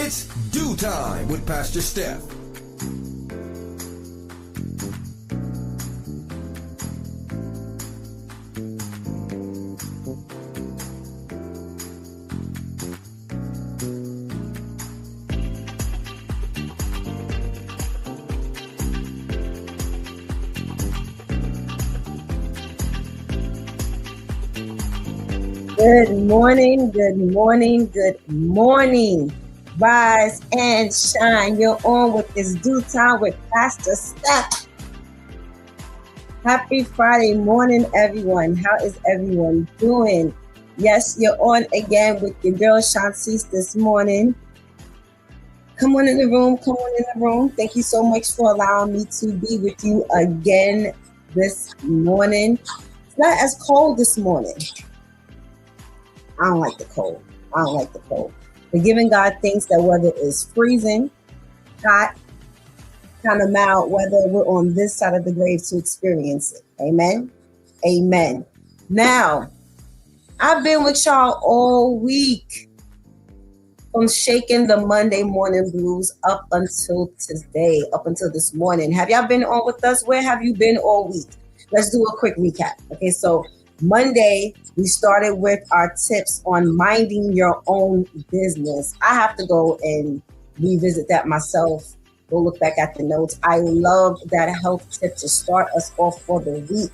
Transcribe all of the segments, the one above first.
It's Do Time with Pastor Steph. Good morning, good morning, good morning. Rise and shine. You're on with this Do Time with Pastor Steph. Happy Friday morning, everyone. How is everyone doing? Yes, you're on again with your girl Shontyce this morning. Come on in the room. Thank you so much for allowing me to be with you again this morning. It's not as cold this morning. I don't like the cold. But giving God thanks that whether it's freezing, hot, kind of mild weather, we're on this side of the grave to experience it. Amen. Amen. Now, I've been with y'all all week from shaking the Monday morning blues up until today, up until this morning. Have y'all been on with us? Where have you been all week? Let's do a quick recap. Okay, so Monday, we started with our tips on minding your own business. I have to go and revisit that myself, go look back at the notes. I love that health tip to start us off for the week.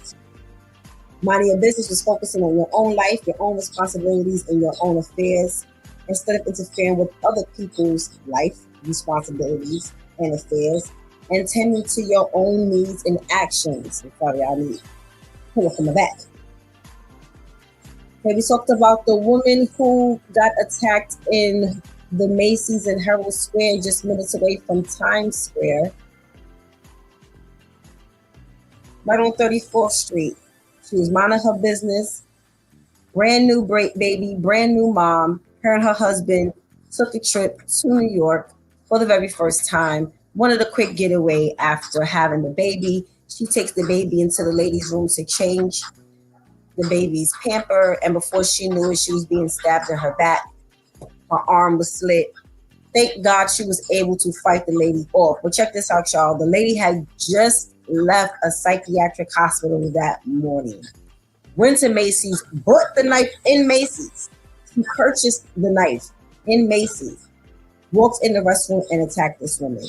Minding your business was focusing on your own life, your own responsibilities, and your own affairs, instead of interfering with other people's life, responsibilities, and affairs, and tending to your own needs and actions. Sorry, I need pull it from the back. Okay, we talked about the woman who got attacked in the Macy's in Herald Square, just minutes away from Times Square, right on 34th Street. She was minding her business, brand new baby, brand new mom. Her and her husband took a trip to New York for the very first time. Wanted a quick getaway after having the baby. She takes the baby into the ladies' room to change the baby's pamper, and before she knew it, she was being stabbed in her back. Her arm was slit. Thank God she was able to fight the lady off. But check this out, y'all. The lady had just left a psychiatric hospital that morning. Went to Macy's, bought the knife in Macy's. She purchased the knife in Macy's. Walked in the restaurant and attacked this woman.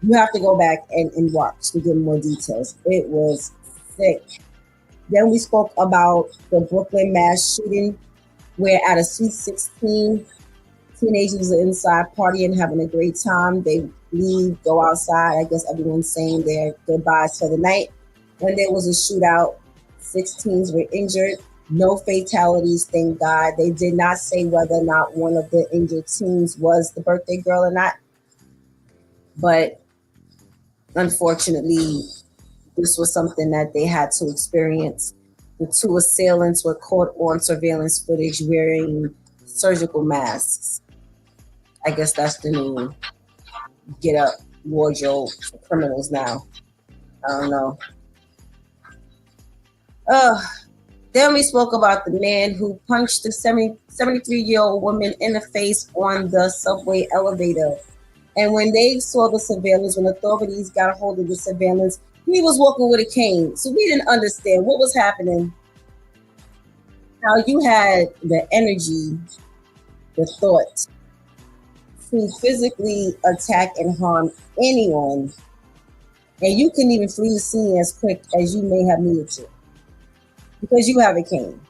You have to go back and watch to get more details. It was sick. Then we spoke about the Brooklyn mass shooting, where at a Sweet 16, teenagers are inside partying, having a great time. They leave, go outside. I guess everyone's saying their goodbyes for the night. When there was a shootout, 16s were injured. No fatalities, thank God. They did not say whether or not one of the injured teens was the birthday girl or not. But unfortunately, this was something that they had to experience. The two assailants were caught on surveillance footage wearing surgical masks. I guess that's the new get up wardrobe for criminals now. I don't know. Then we spoke about the man who punched the 73-year-old woman in the face on the subway elevator. And when they saw the surveillance, when authorities got a hold of the surveillance, he was walking with a cane. So we didn't understand what was happening. How you had the energy, the thought to physically attack and harm anyone. And you couldn't even flee the scene as quick as you may have needed to, because you have a cane.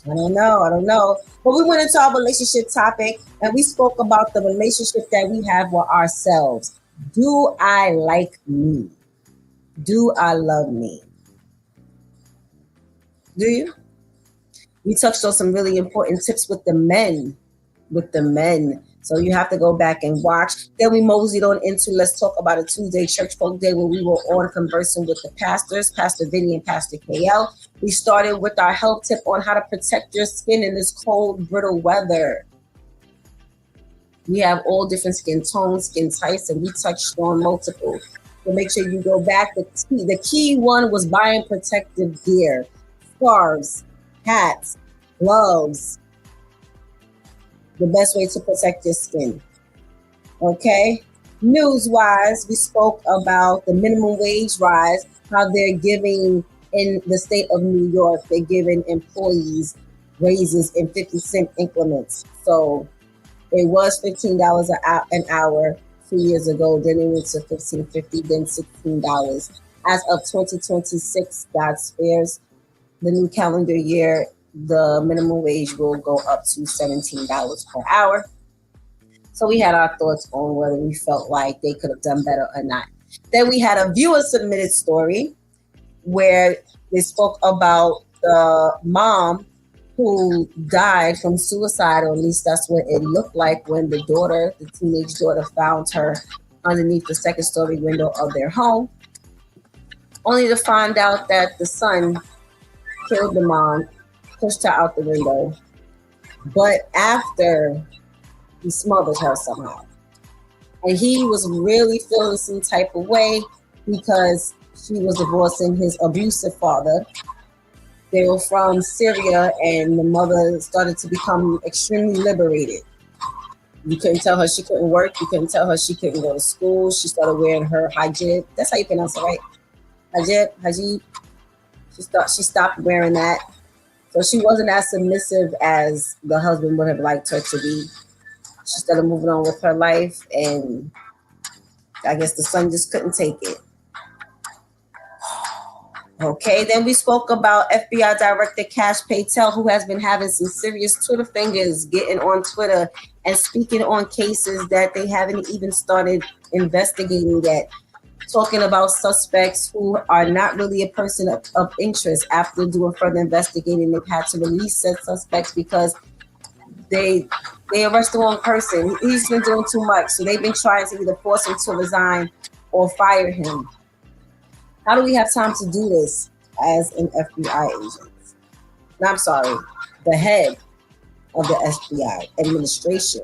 I don't know. But we went into our relationship topic and we spoke about the relationship that we have with ourselves. Do I like me? Do I love me? Do you? We touched on some really important tips with the men. So you have to go back and watch. Then we moseyed on into Let's Talk About a Tuesday Church Folk Day, where we were on conversing with the pastors, Pastor Vinny and Pastor KL. We started with our health tip on how to protect your skin in this cold, brittle weather. We have all different skin tones, skin types, and we touched on multiple. So make sure you go back. The key one was buying protective gear, scarves, hats, gloves, the best way to protect your skin. Okay. News-wise, we spoke about the minimum wage rise, how they're giving in the state of New York, they're giving employees raises in 50-cent increments. So it was $15 an hour 2 years ago. Then it went to $15.50, then $16. As of 2026, God spares, the new calendar year, the minimum wage will go up to $17 per hour. So we had our thoughts on whether we felt like they could have done better or not. Then we had a viewer submitted story where they spoke about the mom who died from suicide, or at least that's what it looked like when the daughter, the teenage daughter, found her underneath the second story window of their home, only to find out that the son killed the mom, pushed her out the window, but after he smothered her somehow. And he was really feeling some type of way because she was divorcing his abusive father. They were from Syria, and the mother started to become extremely liberated. You couldn't tell her she couldn't work. You couldn't tell her she couldn't go to school. She started wearing her hijab. That's how you pronounce it, right? Hijab. She stopped wearing that. So she wasn't as submissive as the husband would have liked her to be. She started moving on with her life, and I guess the son just couldn't take it. Okay, then we spoke about FBI Director Cash Patel, who has been having some serious Twitter fingers, getting on Twitter and speaking on cases that they haven't even started investigating yet, talking about suspects who are not really a person of interest. After doing further investigating, they've had to release said suspects because they arrest the wrong person. He's been doing too much, so they've been trying to either force him to resign or fire him. How do we have time to do this as an FBI agent? No, I'm sorry, the head of the FBI administration.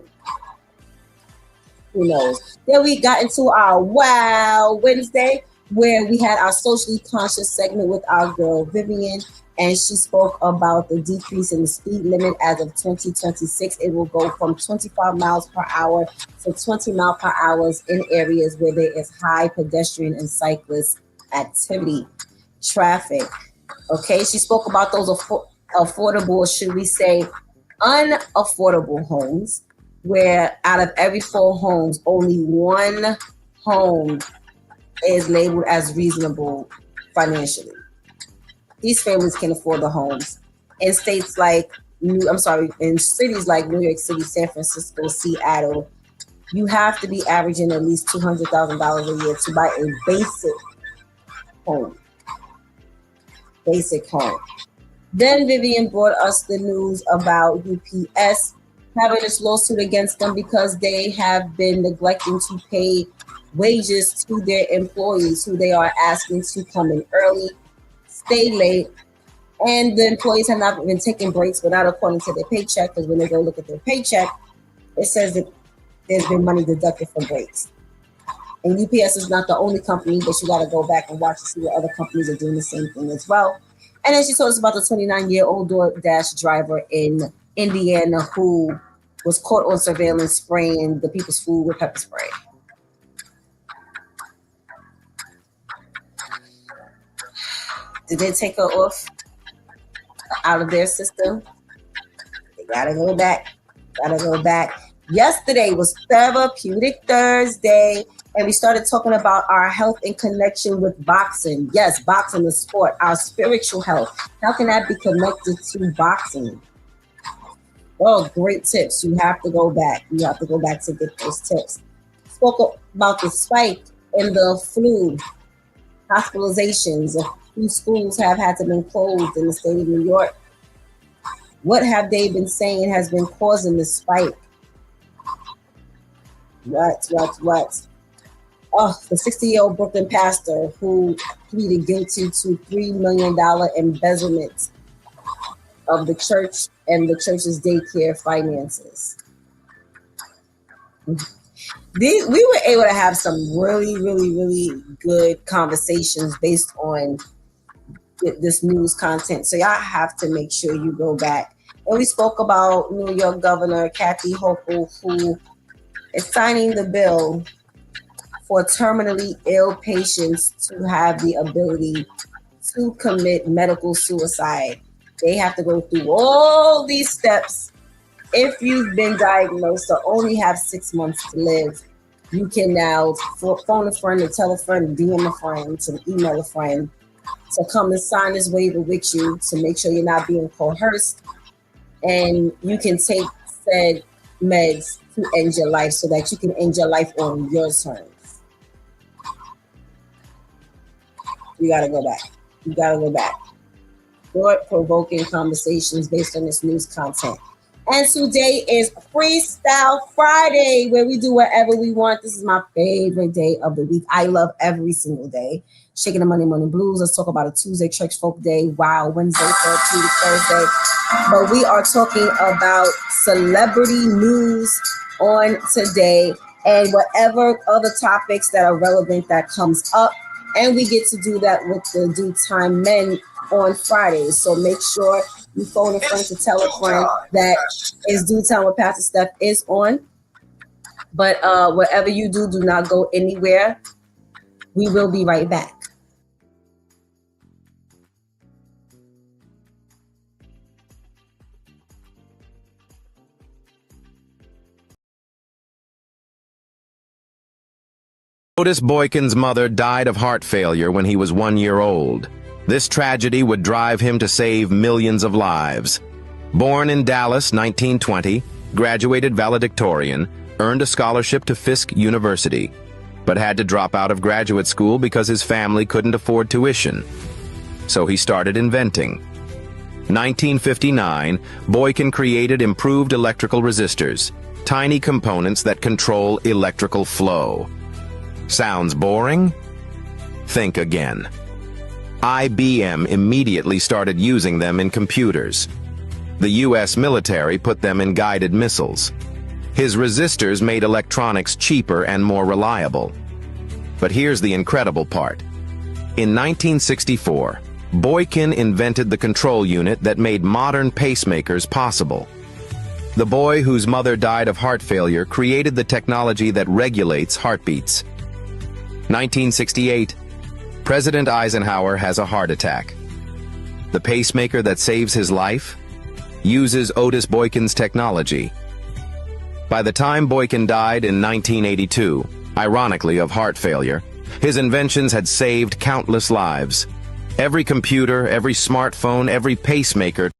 Who knows? Then we got into our Wow Wednesday, where we had our socially conscious segment with our girl Vivian, and she spoke about the decrease in the speed limit as of 2026. It will go from 25 miles per hour to 20 miles per hour in areas where there is high pedestrian and cyclist activity, traffic. Okay, she spoke about those affordable, should we say, unaffordable homes, where out of every 4 homes, only 1 home is labeled as reasonable financially. These families can afford the homes. In cities like New York City, San Francisco, Seattle, you have to be averaging at least $200,000 a year to buy a basic home. Then Vivian brought us the news about UPS having this lawsuit against them because they have been neglecting to pay wages to their employees, who they are asking to come in early, stay late, and the employees have not been taking breaks without according to their paycheck, because when they go look at their paycheck, it says that there's been money deducted from breaks. And UPS is not the only company, but you got to go back and watch to see what other companies are doing the same thing as well. And then she told us about the 29-year-old DoorDash driver in Indiana who was caught on surveillance spraying the people's food with pepper spray. Did they take her off out of their system? They got to go back. Yesterday was Therapeutic Thursday, and we started talking about our health in connection with boxing. Yes, boxing is sport, our spiritual health. How can that be connected to boxing? Oh, great tips. You have to go back. You have to go back to get those tips. Spoke about the spike in the flu, hospitalizations. A few schools have had to be closed in the state of New York. What have they been saying has been causing the spike? What? Oh, the 60-year-old Brooklyn pastor who pleaded guilty to $3 million embezzlement of the church and the church's daycare finances. We were able to have some really, really, really good conversations based on this news content. So y'all have to make sure you go back And we spoke about New York Governor Kathy Hochul, who is signing the bill for terminally ill patients to have the ability to commit medical suicide. They have to go through all these steps. If you've been diagnosed or only have 6 months to live, you can now phone a friend or tell a friend, DM a friend, to email a friend to come and sign this waiver with you to make sure you're not being coerced, and you can take said meds to end your life so that you can end your life on your terms. You gotta go back. You gotta go back. Thought-provoking conversations based on this news content. And today is Freestyle Friday, where we do whatever we want. This is my favorite day of the week. I love every single day. Shaking the Monday Morning Blues. Let's talk about a Tuesday Church Folk Day. Wow, Wednesday, Therapeutic Thursday. But we are talking about celebrity news on today and whatever other topics that are relevant that comes up. And we get to do that with the Due Time Men on Fridays. So make sure you phone a friend to tell a friend that it's Due Time with Pastor Steph is on. But whatever you do, do not go anywhere. We will be right back. Otis Boykin's mother died of heart failure when he was 1 year old. This tragedy would drive him to save millions of lives. Born in Dallas, 1920, graduated valedictorian, earned a scholarship to Fisk University, but had to drop out of graduate school because his family couldn't afford tuition. So he started inventing. 1959, Boykin created improved electrical resistors, tiny components that control electrical flow. Sounds boring? Think again. IBM immediately started using them in computers. The U.S. military put them in guided missiles. His resistors made electronics cheaper and more reliable. But here's the incredible part. In 1964, Boykin invented the control unit that made modern pacemakers possible. The boy whose mother died of heart failure created the technology that regulates heartbeats. 1968, President Eisenhower has a heart attack. The pacemaker that saves his life uses Otis Boykin's technology. By the time Boykin died in 1982, ironically of heart failure, his inventions had saved countless lives. Every computer, every smartphone, every pacemaker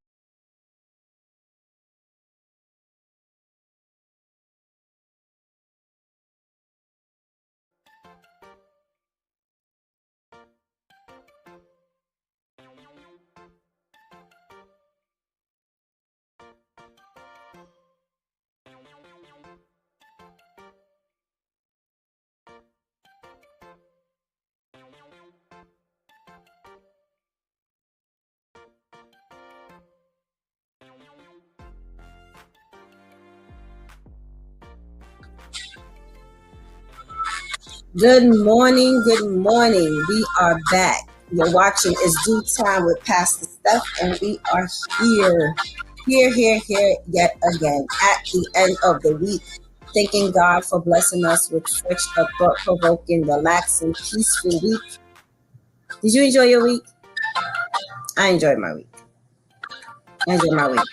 Good morning, good morning. We are back. You're watching It's Due Time with Pastor Steph, and we are here yet again at the end of the week. Thanking God for blessing us with such a thought-provoking, relaxing, peaceful week. Did you enjoy your week? I enjoyed my week.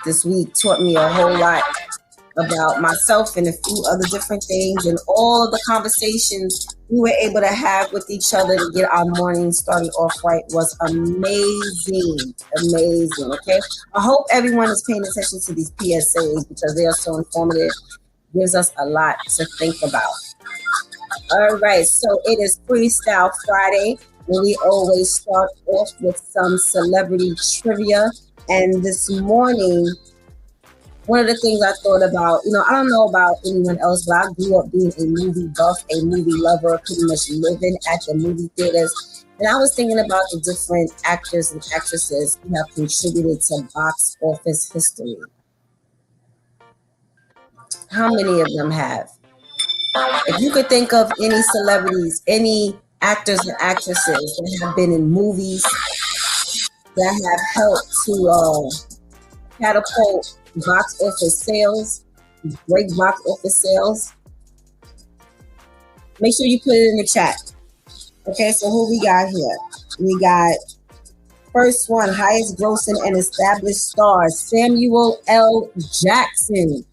This week taught me a whole lot about myself and a few other different things, and all the conversations we were able to have with each other to get our morning started off right was amazing. Okay, I hope everyone is paying attention to these PSAs because they are so informative. Gives us a lot to think about. All right, so it is Freestyle Friday, where we always start off with some celebrity trivia. And this morning, one of the things I thought about, I don't know about anyone else, but I grew up being a movie buff, a movie lover, pretty much living at the movie theaters. And I was thinking about the different actors and actresses who have contributed to box office history. How many of them have? If you could think of any celebrities, any actors and actresses that have been in movies that have helped to catapult box office sales. Great box office sales. Make sure you put it in the chat. Okay, so who we got here? We got first one, highest grossing and established star, Samuel L. Jackson.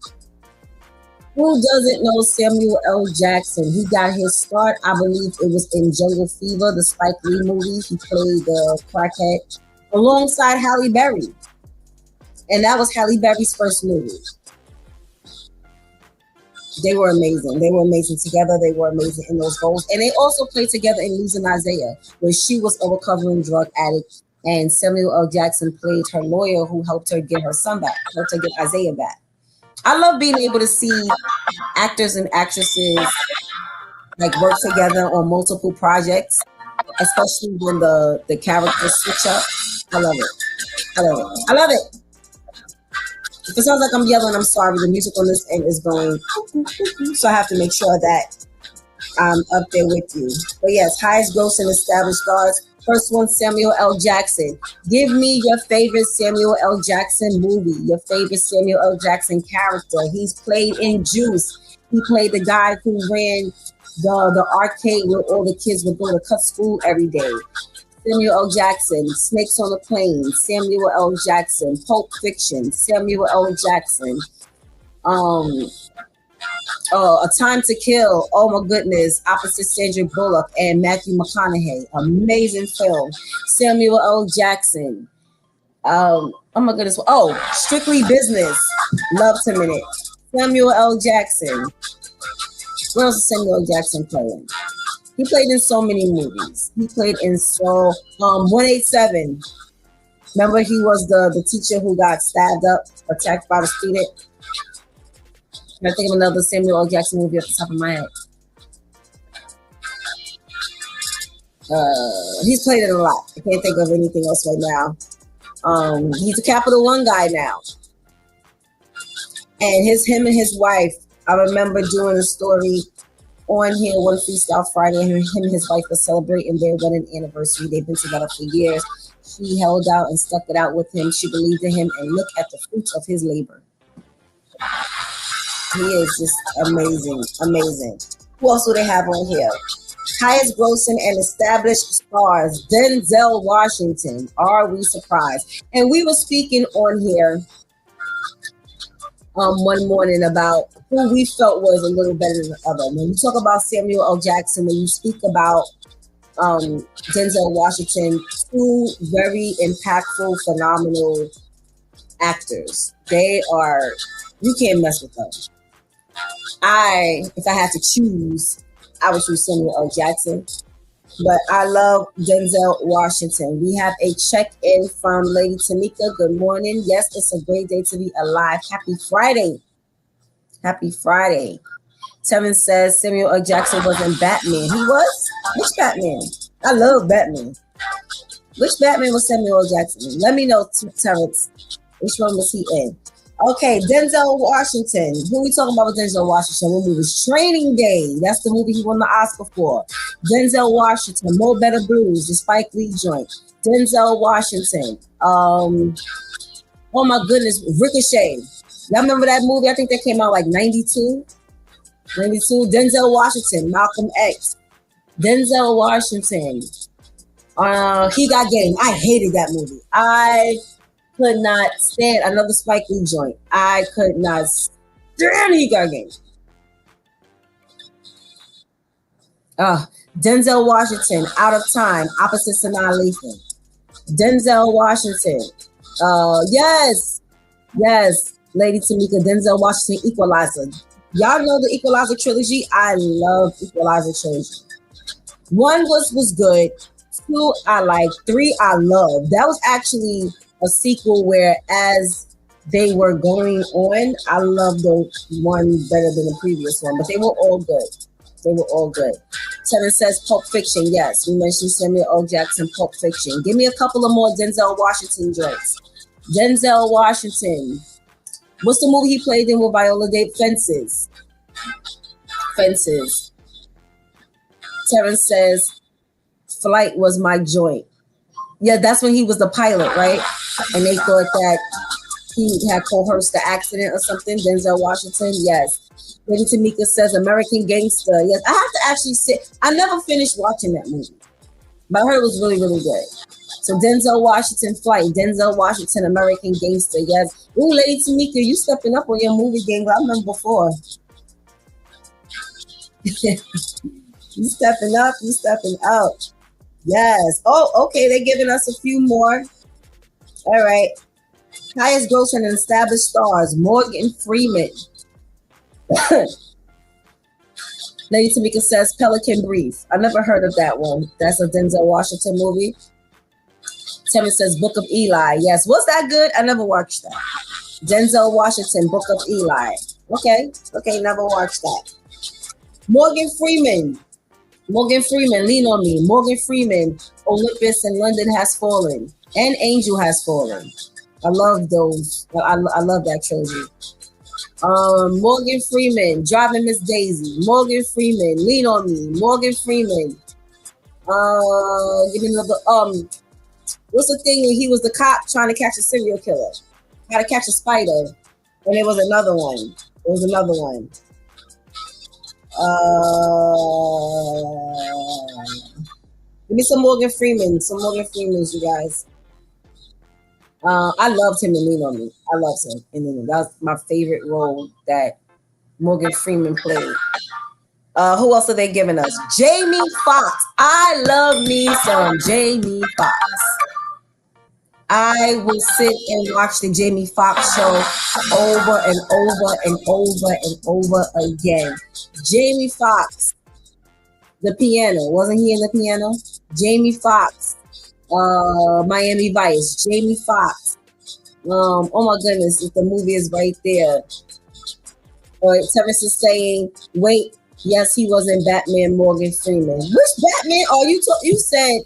Who doesn't know Samuel L. Jackson? He got his start, I believe it was in Jungle Fever, the Spike Lee movie. He played the crackhead alongside Halle Berry. And that was Halle Berry's first movie. They were amazing. They were amazing together. They were amazing in those roles. And they also played together in Losing Isaiah, where she was a recovering drug addict. And Samuel L. Jackson played her lawyer who helped her get her son back, helped her get Isaiah back. I love being able to see actors and actresses like work together on multiple projects, especially when the characters switch up. I love it. I love it. I love it. If it sounds like I'm yelling, I'm sorry. The music on this end is going, so I have to make sure that I'm up there with you. But yes, highest grossing established stars. First one, Samuel L. Jackson. Give me your favorite Samuel L. Jackson movie, your favorite Samuel L. Jackson character. He's played in Juice. He played the guy who ran the arcade where all the kids would go to cut school every day. Samuel L. Jackson, Snakes on the Plane. Samuel L. Jackson, Pulp Fiction. Samuel L. Jackson. A Time to Kill. Oh my goodness. Opposite Sandra Bullock and Matthew McConaughey. Amazing film. Samuel L. Jackson. Oh my goodness. Oh, Strictly Business. Loved him in it. Samuel L. Jackson. What else is Samuel L. Jackson playing? He played in so many movies. He played in 187. Remember, he was the teacher who got stabbed up, attacked by the student. I think of another Samuel L. Jackson movie off the top of my head. He's played it a lot. I can't think of anything else right now. He's a Capital One guy now. And him and his wife, I remember doing a story on here one Freestyle Friday. Him and his wife were celebrating their wedding anniversary. They've been together for years. She held out and stuck it out with him. She believed in him, and look at the fruits of his labor. He is just amazing, amazing. Who else do they have on here? Highest grossing and established stars, Denzel Washington. Are we surprised? And we were speaking on here one morning about who we felt was a little better than the other. When you talk about Samuel L. Jackson, when you speak about Denzel Washington, two very impactful, phenomenal actors. They are, you can't mess with them. If I had to choose, I would choose Samuel L. Jackson. But I love Denzel Washington. We have a check-in from Lady Tamika. Good morning. Yes, it's a great day to be alive. Happy Friday. Happy Friday. Tevin says Samuel L. Jackson was in Batman. He was? Which Batman? I love Batman. Which Batman was Samuel L. Jackson? Let me know, Terrence. Which one was he in? Okay, Denzel Washington. Who we talking about with Denzel Washington? What movie was Training Day? That's the movie he won the Oscar for. Denzel Washington, More Better Blues, the Spike Lee joint. Denzel Washington. Oh my goodness, Ricochet. Y'all remember that movie? I think that came out like 92. 92. Denzel Washington, Malcolm X. Denzel Washington. He Got Game. I hated that movie. I could not stand another Spike Lee joint. I could not stand He Got Game. Denzel Washington, Out of Time, opposite Sanaa Lathan. Denzel Washington. Yes, Lady Tamika, Denzel Washington, Equalizer. Y'all know the Equalizer trilogy? I love Equalizer trilogy. 1 was good. 2 I liked. 3 I loved. That was actually a sequel where as they were going on, I loved the one better than the previous one, but they were all good. They were all good. Tevin says Pulp Fiction. Yes, we mentioned Samuel L. Jackson, Pulp Fiction. Give me a couple of more Denzel Washington joints. Denzel Washington. What's the movie he played in with Viola Davis? Fences. Fences. Tevin says Flight was my joint. Yeah, that's when he was the pilot, right? And they thought that he had coerced the accident or something. Denzel Washington, yes. Lady Tamika says American Gangster. Yes, I have to actually sit. I never finished watching that movie, but I heard it was really, really good. So Denzel Washington Flight, Denzel Washington American Gangster. Yes. Ooh, Lady Tamika, you stepping up on your movie game. I remember before. You stepping up, you stepping out. Yes. Oh, okay. They're giving us a few more. All right. Highest grossing and established stars, Morgan Freeman. Lady Tamika says Pelican Brief. I never heard of that one. That's a Denzel Washington movie. Tevin says Book of Eli. Yes. Was that good? I never watched that. Denzel Washington, Book of Eli. Okay. Okay, never watched that. Morgan Freeman, Lean on Me. Morgan Freeman, Olympus and London Has Fallen. And Angel Has Fallen. I love those. I love that trilogy. Morgan Freeman, Driving Miss Daisy. Morgan Freeman, Lean on Me. Morgan Freeman. Give me another. What's the thing when he was the cop trying to catch a serial killer? How to Catch a Spider. And there was another one. Give me some Morgan Freeman. Some Morgan Freemans, you guys. I loved him in Lean on Me. I loved him in Lean on Me. That was my favorite role that Morgan Freeman played. Who else are they giving us? Jamie Foxx. I love me some Jamie Foxx. I will sit and watch the Jamie Foxx show over and over and over and over again. Jamie Foxx, The Piano. Wasn't he in The Piano? Jamie Foxx, Miami Vice. Jamie Foxx. Oh my goodness, if the movie is right there. All right, Terrence is saying, wait, yes, he was in Batman, Morgan Freeman. Which Batman are you you said,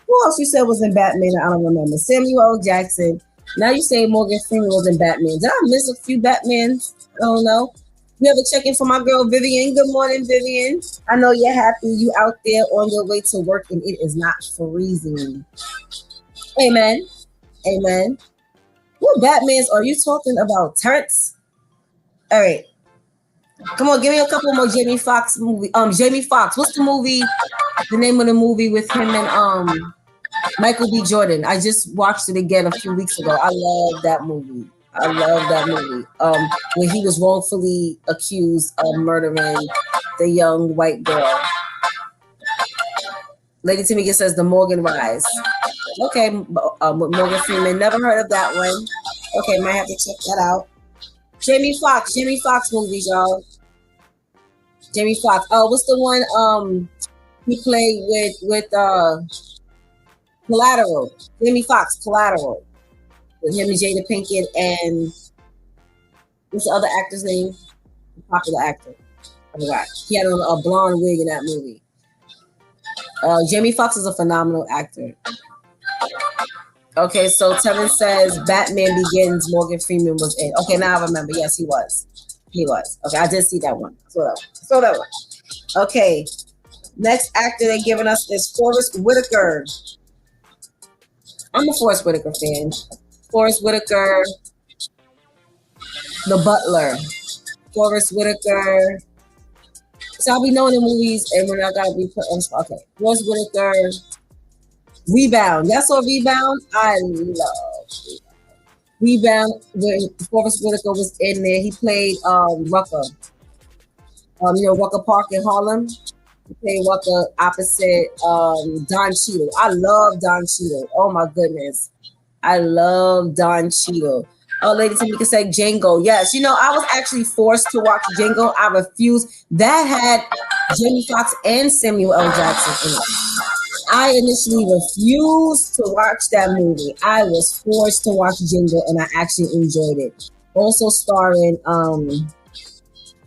who else you said was in Batman? I don't remember. Samuel L. Jackson. Now you say Morgan Freeman was in Batman. Did I miss a few Batmans? I don't know. We have a check-in for my girl, Vivian. Good morning, Vivian. I know you're happy. You out there on your way to work and it is not freezing. Amen. Amen. What Batmans are you talking about? Terrence? All right. Come on, give me a couple more Jamie Foxx movie. Jamie Foxx. What's the movie? The name of the movie with him and Michael B. Jordan. I just watched it again a few weeks ago. I love that movie. When he was wrongfully accused of murdering the young white girl. Lady Tamika says The Morgan Rise. Okay, Morgan Freeman. Never heard of that one. Okay, might have to check that out. Jamie Foxx movies, y'all. Jamie Foxx. Oh, what's the one he played with Collateral? Jamie Foxx, Collateral. With him and Jada Pinkett and what's the other actor's name? The popular actor. I forgot. He had a blonde wig in that movie. Jamie Foxx is a phenomenal actor. Okay, so Tevin says Batman Begins, Morgan Freeman was in. Okay, now I remember. Yes, he was. Okay, I did see that one. Saw that one. Okay, next actor they're giving us is Forrest Whitaker. I'm a Forrest Whitaker fan. Forrest Whitaker, The Butler. Forrest Whitaker. So I'll be knowing the movies and we're not gonna be put on. Okay, Forrest Whitaker. Rebound. Y'all saw Rebound? I love Rebound. When Forrest Whitaker was in there, he played Rucker. Rucker Park in Harlem. He played Rucker opposite Don Cheadle. I love Don Cheadle. Oh my goodness. I love Don Cheadle. Oh, Lady Tamika said Django. Yes, I was actually forced to watch Django. I refused. That had Jamie Foxx and Samuel L. Jackson in it. I initially refused to watch that movie. I was forced to watch Django, and I actually enjoyed it. Also starring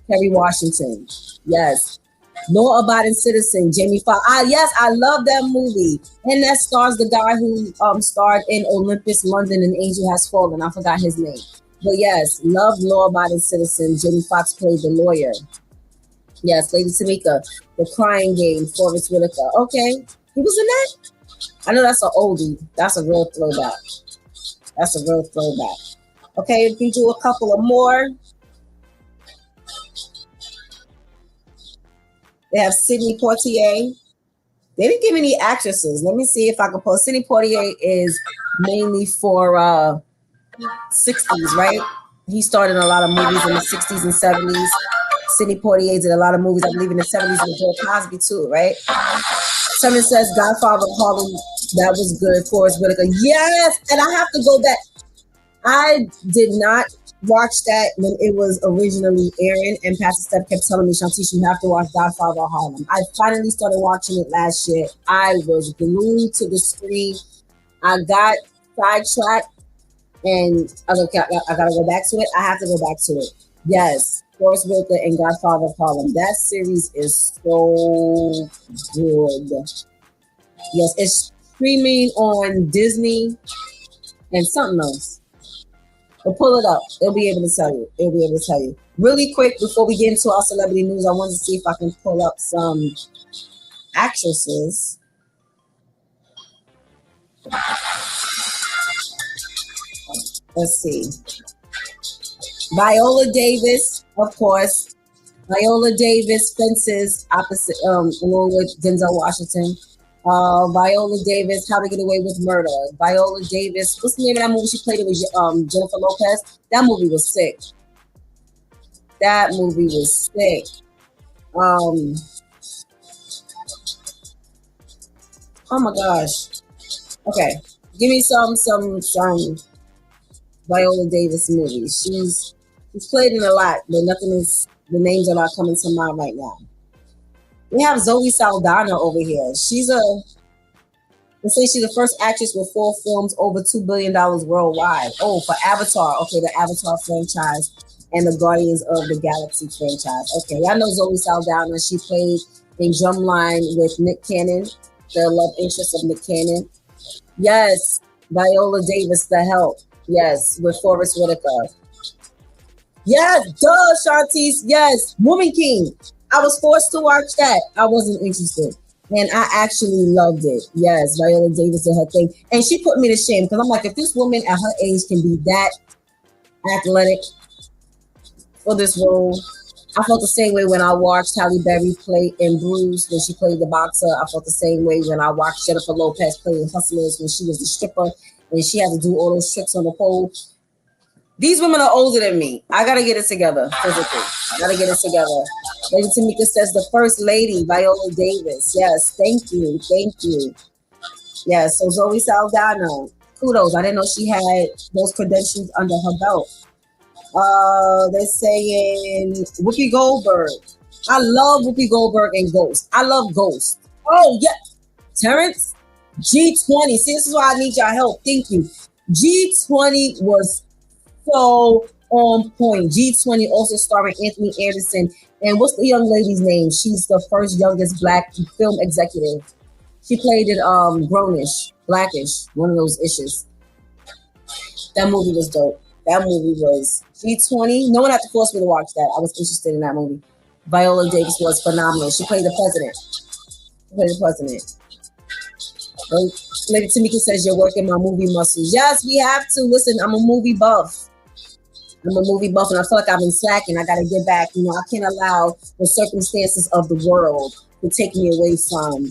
Kerry Washington. Yes. Law-abiding citizen, Jamie Foxx. Yes, I love that movie. And that stars the guy who starred in Olympus, London, and Angel Has Fallen. I forgot his name. But yes, love Law-abiding citizen. Jamie Foxx played the lawyer. Yes, Lady Tamika, The Crying Game, Forrest Whitaker. Okay, he was in that? I know that's an oldie. That's a real throwback. Okay, if we do a couple of more. They have Sidney Poitier. They didn't give any actresses. Let me see if I can post. Sidney Poitier is mainly for 60s, right? He started in a lot of movies in the 60s and 70s. Sidney Poitier did a lot of movies, I believe, in the 70s with Bill Cosby too, right? Someone says Godfather of Harlem, that was good. Forrest Whitaker. Yes, and I have to go back. I did not watch that when it was originally airing, and Pastor Steph kept telling me, Shontyce, you have to watch Godfather of Harlem. I finally started watching it last year. I was glued to the screen. I got sidetracked, and I was like, I gotta go back to it. I have to go back to it. Yes, Forrest Whitaker and Godfather of Harlem. That series is so good. Yes, it's streaming on Disney and something else. But pull it up. It'll be able to tell you. It'll be able to tell you. Really quick, before we get into our celebrity news, I wanted to see if I can pull up some actresses. Let's see. Viola Davis, of course. Viola Davis fences opposite, along with Denzel Washington. Viola Davis, How to Get Away with Murder. Viola Davis, what's the name of that movie she played? It was Jennifer Lopez. That movie was sick. That movie was sick. Oh my gosh. Okay, give me some Viola Davis movies. She's played in a lot, but the names are not coming to mind right now. We have Zoe Saldana over here. They say she's the first actress with 4 films over $2 billion worldwide. Oh, for Avatar. Okay, the Avatar franchise and the Guardians of the Galaxy franchise. Okay, I know Zoe Saldana. She played in Drumline with Nick Cannon, the love interest of Nick Cannon. Yes, Viola Davis, The Help. Yes, with Forrest Whitaker. Yes, Shontyce. Yes, Woman King. I was forced to watch that. I wasn't interested. And I actually loved it. Yes, Viola Davis did her thing. And she put me to shame because I'm like, if this woman at her age can be that athletic for this role, I felt the same way when I watched Halle Berry play in Bruce when she played the boxer. I felt the same way when I watched Jennifer Lopez play in Hustlers when she was the stripper and she had to do all those tricks on the pole. These women are older than me. I gotta get it together physically. I gotta get it together. Lady Tamika says the first lady, Viola Davis. Yes, thank you. Yes, so Zoe Saldana. Kudos. I didn't know she had those credentials under her belt. They're saying Whoopi Goldberg. I love Whoopi Goldberg and Ghost. I love Ghost. Oh, yeah. Terrence, G20. See, this is why I need your help. Thank you. G20 was so on point. G20 also starring Anthony Anderson. And what's the young lady's name? She's the first youngest Black film executive. She played it Grownish, Blackish, one of those issues. That movie was dope. That movie was G20. No one had to force me to watch that. I was interested in that movie. Viola Davis was phenomenal. She played the president. Lady Tamika says you're working my movie muscles. Yes, we have to. Listen, I'm a movie buff. And I feel like I've been slacking. I got to get back. I can't allow the circumstances of the world to take me away from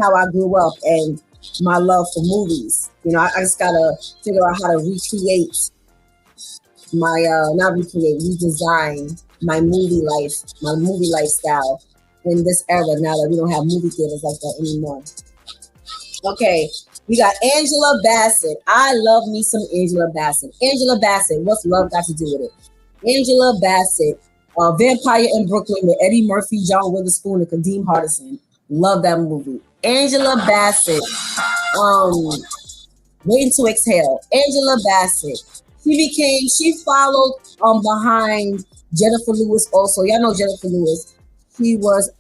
how I grew up and my love for movies. I just got to figure out how to recreate redesign my movie life, my movie lifestyle in this era now that we don't have movie theaters like that anymore. Okay, we got Angela Bassett. I love me some Angela Bassett. Angela Bassett, what's love got to do with it? Angela Bassett, Vampire in Brooklyn with Eddie Murphy, John Witherspoon, and Kadeem Hardison. Love that movie. Angela Bassett, Waiting to Exhale. Angela Bassett. She followed behind Jennifer Lewis also. Y'all know Jennifer Lewis. She was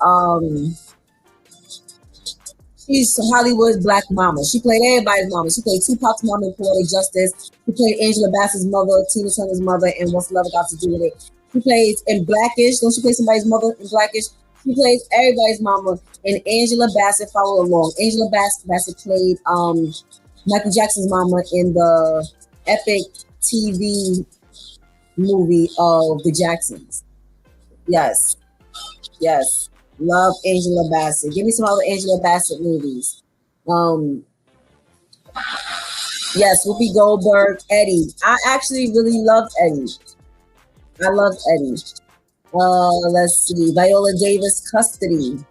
she's Hollywood's Black mama. She played everybody's mama. She played Tupac's mama in Poetic Justice. She played Angela Bassett's mother, Tina Turner's mother, and What's Love Got to Do with It. She plays in Blackish. Don't she play somebody's mother in Blackish? She plays everybody's mama, and Angela Bassett followed along. Angela Bassett played Michael Jackson's mama in the epic TV movie of the Jacksons. Yes. Yes. Love Angela Bassett. Give me some other Angela Bassett movies. Yes, Whoopi Goldberg, Eddie. I actually really loved Eddie. I loved Eddie. Let's see. Viola Davis, Custody.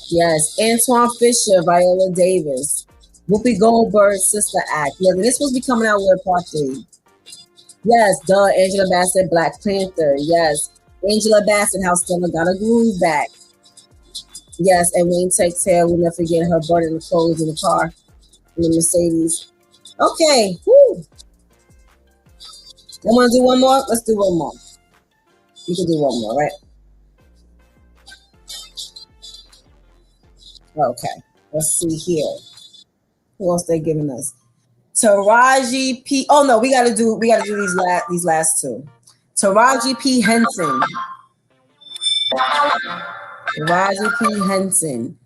Yes. Antoine Fisher, Viola Davis. Whoopi Goldberg, Sister Act. Look, this was be coming out with part 3. Yes, duh. Angela Bassett, Black Panther. Yes. Angela Bassett, How Stella Got a Groove Back. Yes, and Wayne Takes Care. We'll never forget her burning the clothes in the car, in the Mercedes. Okay. Woo. I want to do one more? Let's do one more. We can do one more, right? Okay. Let's see here. Who else they giving us? Taraji P. Oh no, we gotta do these last two. Taraji P. Henson. Taraji P. Henson.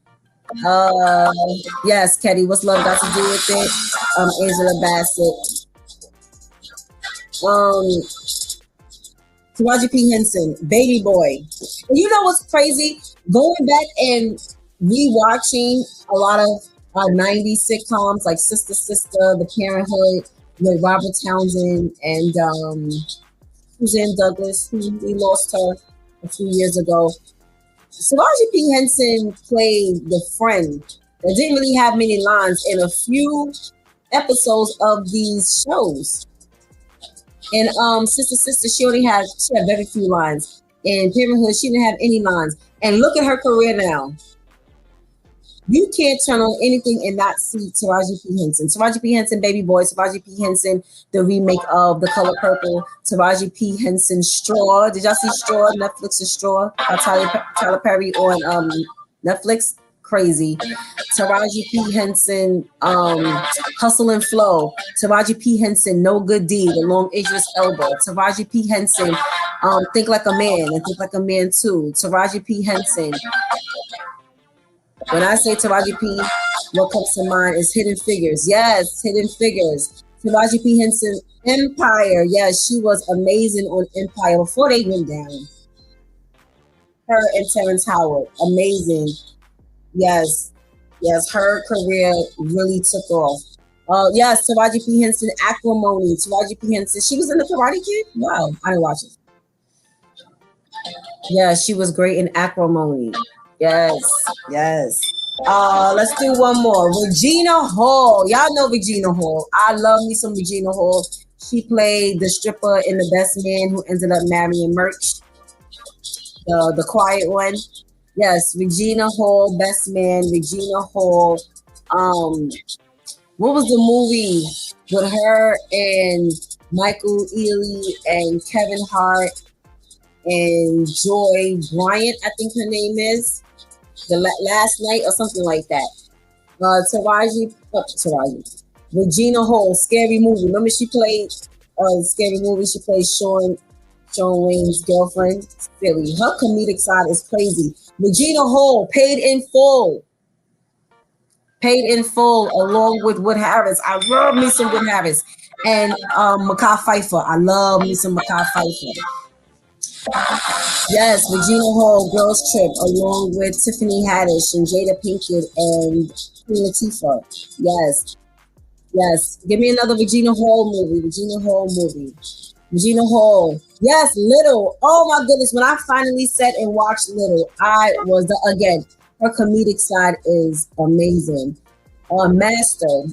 Yes, Ketty, what's love got to do with it? Angela Bassett. Taraji P. Henson, Baby Boy. And you know what's crazy? Going back and rewatching a lot of 90s sitcoms like Sister Sister, The Parenthood, with Robert Townsend and Suzanne Douglas, who we lost her a few years ago. Taraji P. Henson played the friend that didn't really have many lines in a few episodes of these shows. And Sister Sister, she had very few lines. In Parenthood, she didn't have any lines. And look at her career now. You can't turn on anything and not see Taraji P. Henson. Taraji P. Henson, Baby Boy. Taraji P. Henson, the remake of The Color Purple. Taraji P. Henson, Straw. Did y'all see Straw? Netflix's Straw by Tyler Perry on Netflix. Crazy. Taraji P. Henson, Hustle and Flow. Taraji P. Henson, No Good Deed, along Idris Elba. Taraji P. Henson, Think Like a Man and Think Like a Man Too. Taraji P. Henson. When I say Taraji P., what comes to mind is Hidden Figures. Yes, Hidden Figures. Taraji P. Henson, Empire. Yes, she was amazing on Empire before they went down. Her and Terrence Howard, amazing. Yes, her career really took off. Yes, Taraji P. Henson, Acrimony. Taraji P. Henson, she was in The Karate Kid? Wow, I didn't watch it. Yeah, she was great in Acrimony. Yes. Let's do one more. Regina Hall. Y'all know Regina Hall. I love me some Regina Hall. She played the stripper in The Best Man who ended up marrying Murch. The quiet one. Yes, Regina Hall, Best Man, Regina Hall. What was the movie with her and Michael Ealy and Kevin Hart and Joy Bryant, I think her name is? The Last Night or something like that. Taraji. Regina Hall, Scary Movie. Remember she played Scary Movie? She played Shawn Wayne's girlfriend. Silly. Her comedic side is crazy. Regina Hall, Paid in Full. Paid in Full, along with Wood Harris. I love me some Wood Harris. And Mekhi Phifer. I love me some Mekhi Phifer. Yes, Regina Hall, Girls Trip, along with Tiffany Haddish and Jada Pinkett and Queen Latifah. Yes. Give me another Regina Hall movie. Regina Hall. Yes, Little. Oh my goodness. When I finally sat and watched Little, again, her comedic side is amazing. Master.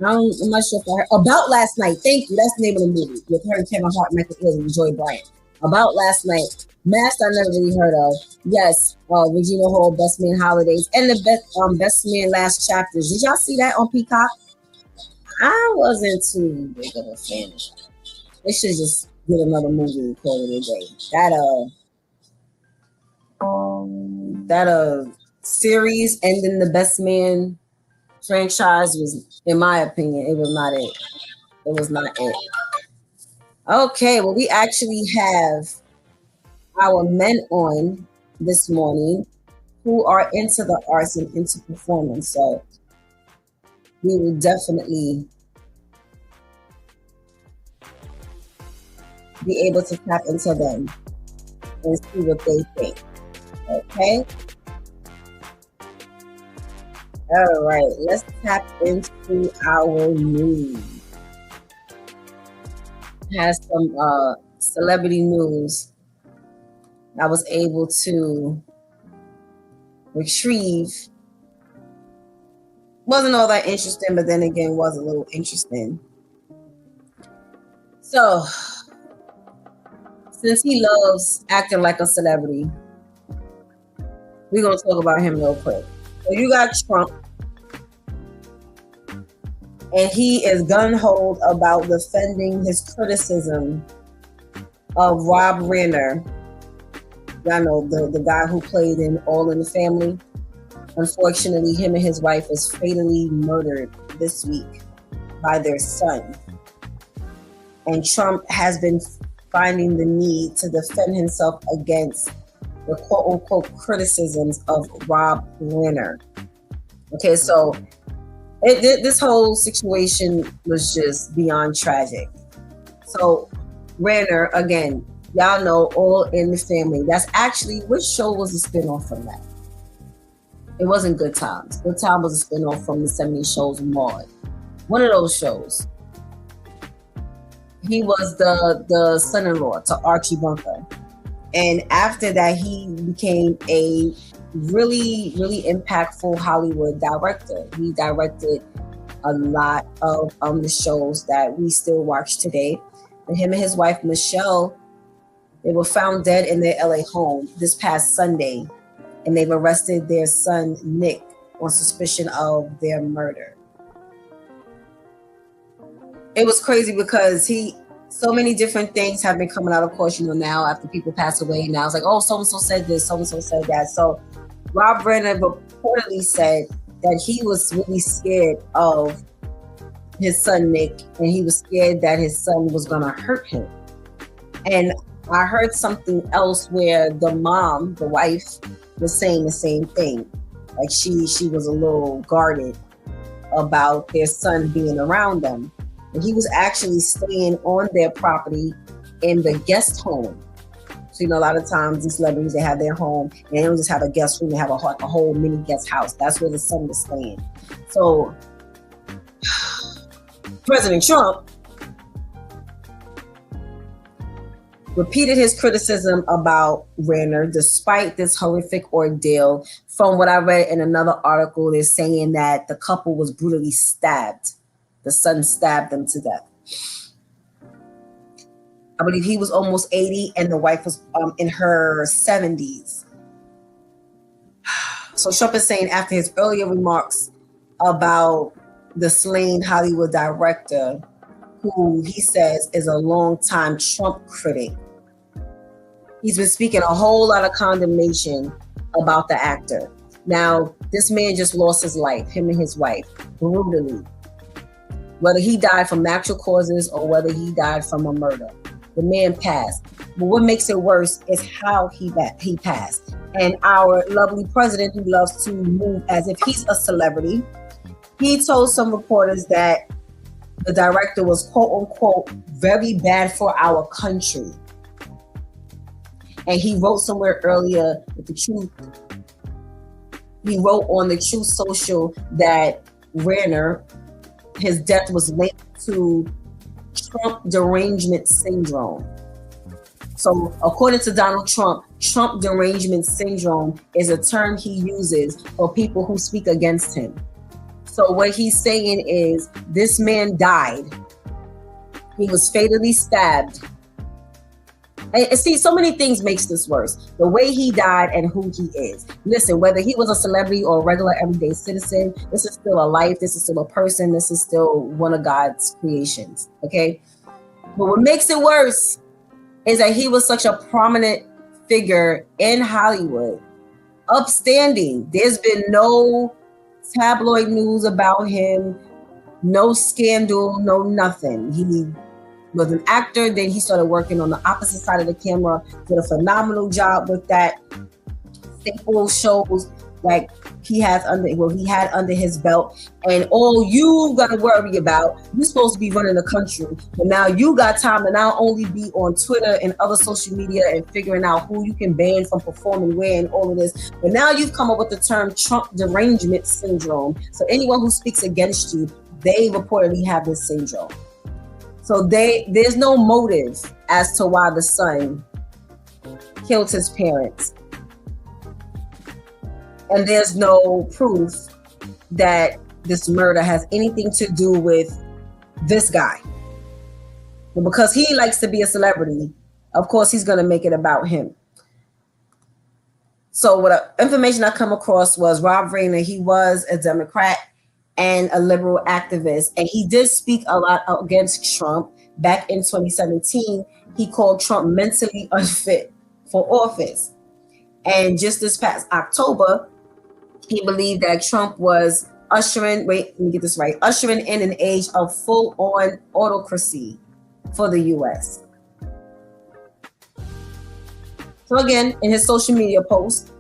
I'm not sure if I heard. About Last Night. Thank you. That's the name of the movie with her and Kevin Hart, Michael Ealy, and Joy Bryant. About Last Night. Master, I never really heard of. Yes, Regina Hall, Best Man Holidays, and the Best Man Last Chapters. Did y'all see that on Peacock? I wasn't too big of a fan of that. They should just get another movie and call it a day. That series ending the Best Man franchise was, in my opinion, it was not it. It was not it. Okay, well, we actually have our men on this morning who are into the arts and into performance. So we will definitely be able to tap into them and see what they think. Okay? All right, let's tap into our news. Has some celebrity news I was able to retrieve. Wasn't all that interesting, but then again was a little interesting. So, since he loves acting like a celebrity, we're going to talk about him real quick. So you got Trump, and he is gun-ho about defending his criticism of Rob Reiner. Y'all know the guy who played in All in the Family. Unfortunately, him and his wife was fatally murdered this week by their son. And Trump has been finding the need to defend himself against the quote-unquote criticisms of Rob Reiner. Okay, so this whole situation was just beyond tragic. So Reiner, again, y'all know All in the Family. That's actually, which show was a spinoff from that? It wasn't Good Times. Good Times was a spinoff from the 70s shows Maude. One of those shows. He was the son-in-law to Archie Bunker. And after that, he became a really, really impactful Hollywood director. He directed a lot of the shows that we still watch today. And him and his wife, Michelle, they were found dead in their LA home this past Sunday. And they've arrested their son, Nick, on suspicion of their murder. It was crazy because so many different things have been coming out, of course, now after people pass away. Now it's like, oh, so-and-so said this, so-and-so said that. So Rob Reiner reportedly said that he was really scared of his son, Nick, and he was scared that his son was going to hurt him. And I heard something else where the mom, the wife, was saying the same thing. Like she was a little guarded about their son being around them. And he was actually staying on their property in the guest home. So, a lot of times these celebrities, they have their home and they don't just have a guest room, they have a whole mini guest house. That's where the son was staying. So President Trump repeated his criticism about Reiner despite this horrific ordeal. From what I read in another article, they're saying that the couple was brutally stabbed. The son stabbed them to death. I believe he was almost 80 and the wife was in her 70s. So Trump is saying after his earlier remarks about the slain Hollywood director, who he says is a longtime Trump critic, he's been speaking a whole lot of condemnation about the actor. Now, this man just lost his life, him and his wife, brutally. Whether he died from natural causes or whether he died from a murder, the man passed. But what makes it worse is how he passed. And our lovely president, who loves to move as if he's a celebrity, he told some reporters that the director was, quote unquote, very bad for our country. And he wrote somewhere earlier with the Truth. He wrote on the Truth Social that Reiner, his death was linked to Trump derangement syndrome. So according to Donald Trump, Trump derangement syndrome is a term he uses for people who speak against him. So what he's saying is this man died. He was fatally stabbed. And see, so many things makes this worse. The way he died and who he is. Listen, whether he was a celebrity or a regular everyday citizen, this is still a life. This is still a person. This is still one of God's creations. Okay? But what makes it worse is that he was such a prominent figure in Hollywood. Upstanding. There's been no tabloid news about him. No scandal. No nothing. He was an actor, then he started working on the opposite side of the camera, did a phenomenal job with that. Staple shows like he had under his belt, and all you gotta worry about, you're supposed to be running the country, but now you got time to not only be on Twitter and other social media and figuring out who you can ban from performing where and all of this, but now you've come up with the term Trump derangement syndrome. So anyone who speaks against you, they reportedly have this syndrome. So there's no motive as to why the son killed his parents. And there's no proof that this murder has anything to do with this guy. But because he likes to be a celebrity, of course, he's going to make it about him. So what information I come across was Rob Rayner, he was a Democrat and a liberal activist. And he did speak a lot against Trump. Back in 2017, he called Trump mentally unfit for office. And just this past October, he believed that Trump was ushering in an age of full-on autocracy for the U.S. So again, in his social media post,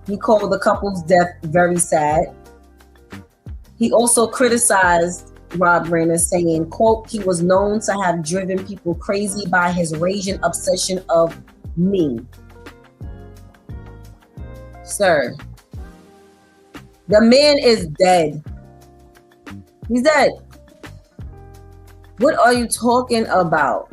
he called the couple's death very sad. He also criticized Rob Rayner, saying, quote, he was known to have driven people crazy by his raging obsession of me. Sir, the man is dead. He's dead. What are you talking about?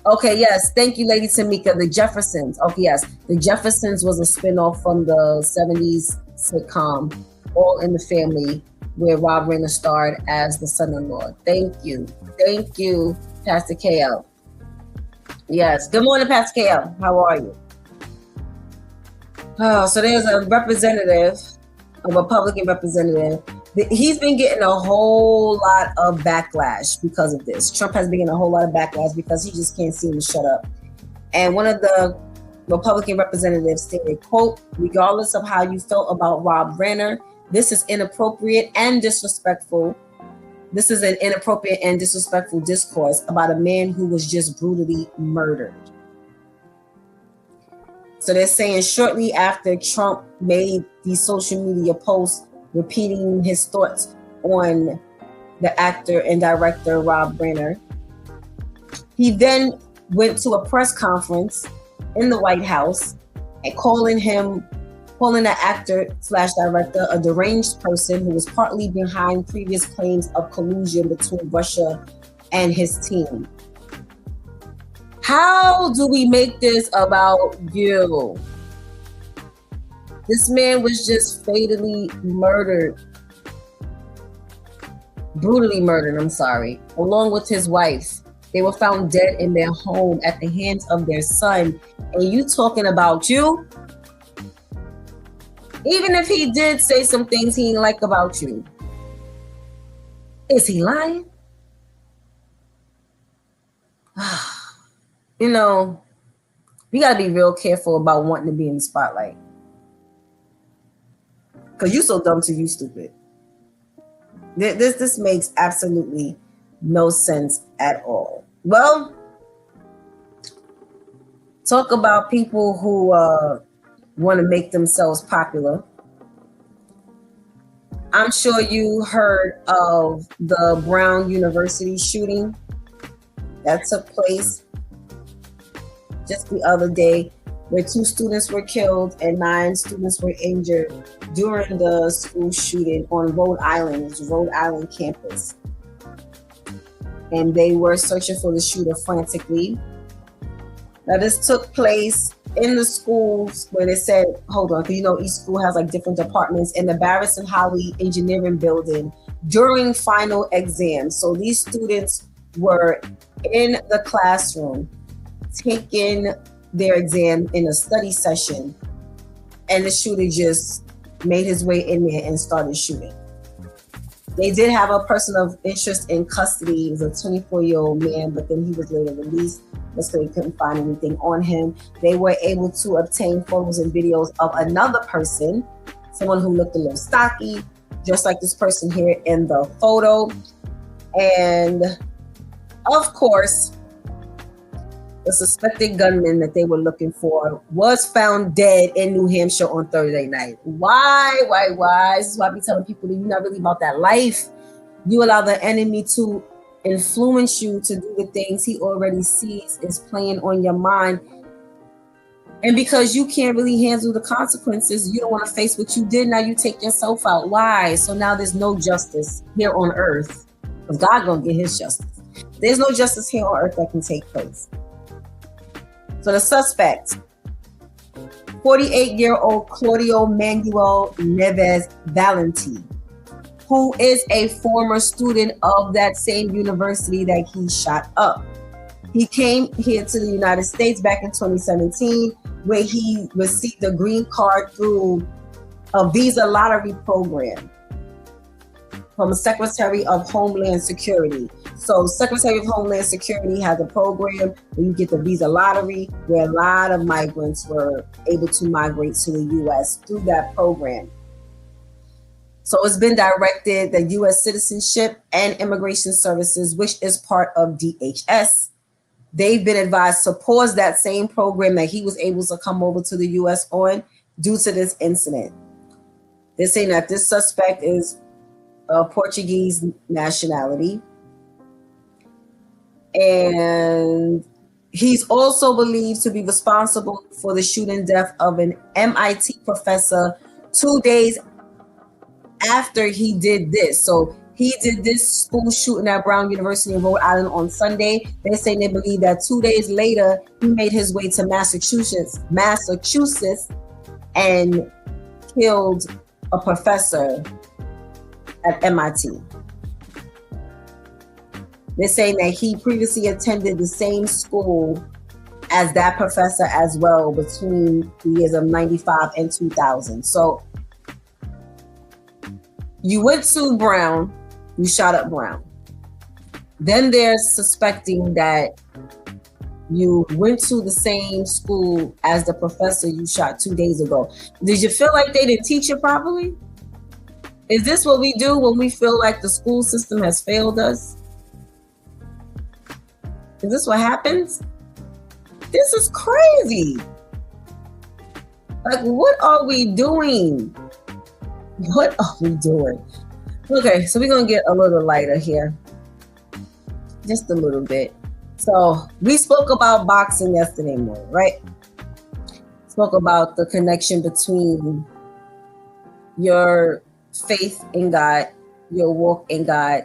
Okay, yes. Thank you, Lady Tamika. The Jeffersons. Okay, yes. The Jeffersons was a spinoff from the 70s sitcom All in the Family, where Rob Rayner starred as the son-in-law. Thank you. Thank you, Pastor KL. Yes. Good morning, Pastor KL. How are you? Oh, so there's a representative, a Republican representative. He's been getting a whole lot of backlash because of this. Trump has been getting a whole lot of backlash because he just can't seem to shut up. And one of the Republican representatives stated, quote, regardless of how you felt about Rob Rayner, this is inappropriate and disrespectful. This is an inappropriate and disrespectful discourse about a man who was just brutally murdered. So they're saying shortly after Trump made these social media posts repeating his thoughts on the actor and director Rob Rayner, he then went to a press conference in the White House and calling the actor/director a deranged person who was partly behind previous claims of collusion between Russia and his team. How do we make this about you? This man was just fatally murdered, brutally murdered, along with his wife. They were found dead in their home at the hands of their son. And you talking about you? Even if he did say some things he didn't like about you, is he lying? You know, you gotta be real careful about wanting to be in the spotlight. Because you so dumb to you stupid. This makes absolutely no sense at all. Well, talk about people who want to make themselves popular. I'm sure you heard of the Brown University shooting that took place just the other day, where 2 students were killed and 9 students were injured during the school shooting on Rhode Island. It was Rhode Island campus. And they were searching for the shooter frantically. Now this took place in the schools where they said, hold on, because you know each school has like different departments, in the Barris and Holly Engineering Building during final exams. So these students were in the classroom taking their exam in a study session, and the shooter just made his way in there and started shooting. They did have a person of interest in custody. He was a 24-year-old man, but then he was later released because they couldn't find anything on him. They were able to obtain photos and videos of another person, someone who looked a little stocky, just like this person here in the photo. And of course, the suspected gunman that they were looking for was found dead in New Hampshire on Thursday night. Why? This is why I be telling people that you're not really about that life. You allow the enemy to influence you to do the things he already sees is playing on your mind. And because you can't really handle the consequences, you don't want to face what you did. Now you take yourself out. Why? So now there's no justice here on earth. Because God gonna get his justice. There's no justice here on earth that can take place. So the suspect, 48-year-old Claudio Manuel Neves Valenti, who is a former student of that same university that he shot up. He came here to the United States back in 2017, where he received a green card through a visa lottery program from the Secretary of Homeland Security. So Secretary of Homeland Security has a program where you get the visa lottery, where a lot of migrants were able to migrate to the U.S. through that program. So it's been directed the U.S. Citizenship and Immigration Services, which is part of DHS. They've been advised to pause that same program that he was able to come over to the U.S. on due to this incident. They're saying that this suspect is of Portuguese nationality. And he's also believed to be responsible for the shooting death of an MIT professor 2 days after he did this. So he did this school shooting at Brown University in Rhode Island on Sunday. They're saying they believe that 2 days later, he made his way to Massachusetts, and killed a professor at MIT. They're saying that he previously attended the same school as that professor as well between the years of 95 and 2000. So you went to Brown, you shot up Brown. Then they're suspecting that you went to the same school as the professor you shot 2 days ago. Did you feel like they didn't teach you properly? Is this what we do when we feel like the school system has failed us? Is this what happens? This is crazy. Like, what are we doing? What are we doing? Okay, so we're going to get a little lighter here. Just a little bit. So we spoke about boxing yesterday morning, right? Spoke about the connection between your faith in God, your walk in God,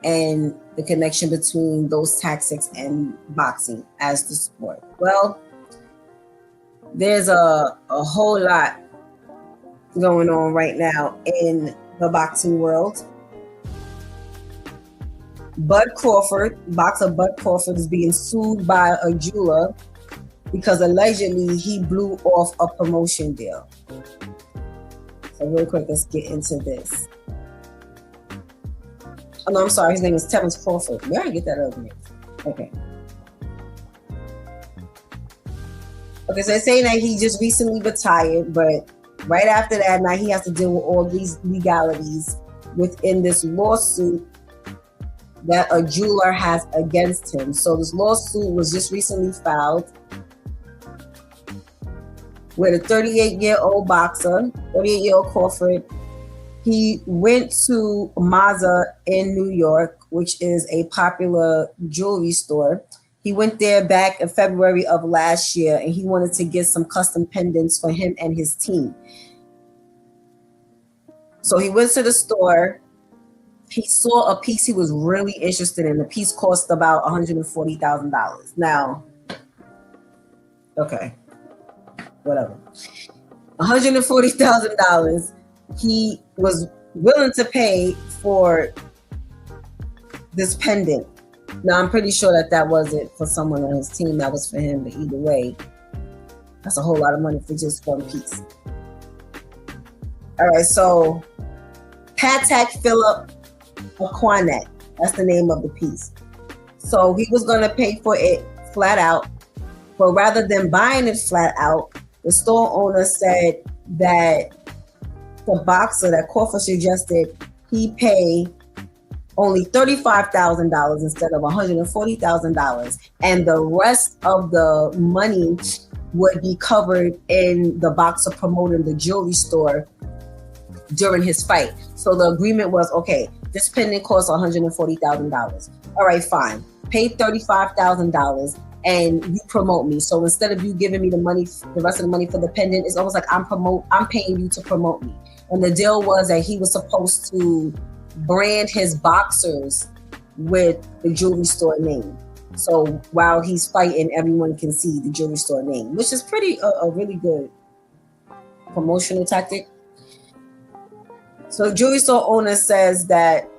and the connection between those tactics and boxing as the sport. Well, there's a whole lot going on right now in the boxing world. Boxer Bud Crawford is being sued by a jeweler because allegedly he blew off a promotion deal. So real quick, let's get into this. Oh, no, I'm sorry. His name is Terrence Crawford. Where did I get that other name? Okay. Okay, so they're saying that he just recently retired, but right after that, now he has to deal with all these legalities within this lawsuit that a jeweler has against him. So this lawsuit was just recently filed with a 38-year-old boxer, 38-year-old Crawford. He went to Mazza in New York, which is a popular jewelry store. He went there back in February of last year, and he wanted to get some custom pendants for him and his team. So he went to the store. He saw a piece he was really interested in. The piece cost about $140,000. Now, okay, whatever. $140,000. He was willing to pay for this pendant. Now, I'm pretty sure that wasn't for someone on his team. That was for him. But either way, that's a whole lot of money for just one piece. All right, so Patek Philippe Aquanet. That's the name of the piece. So he was going to pay for it flat out. But rather than buying it flat out, the store owner said that the boxer that Crawford suggested he pay only $35,000 instead of $140,000, and the rest of the money would be covered in the box of promoting the jewelry store during his fight. So the agreement was, okay, this pendant costs $140,000. All right, fine. Pay $35,000 and you promote me. So instead of you giving me the money, the rest of the money for the pendant, it's almost like I'm paying you to promote me. And the deal was that he was supposed to brand his boxers with the jewelry store name. So while he's fighting, everyone can see the jewelry store name, which is pretty a really good promotional tactic. So the jewelry store owner says that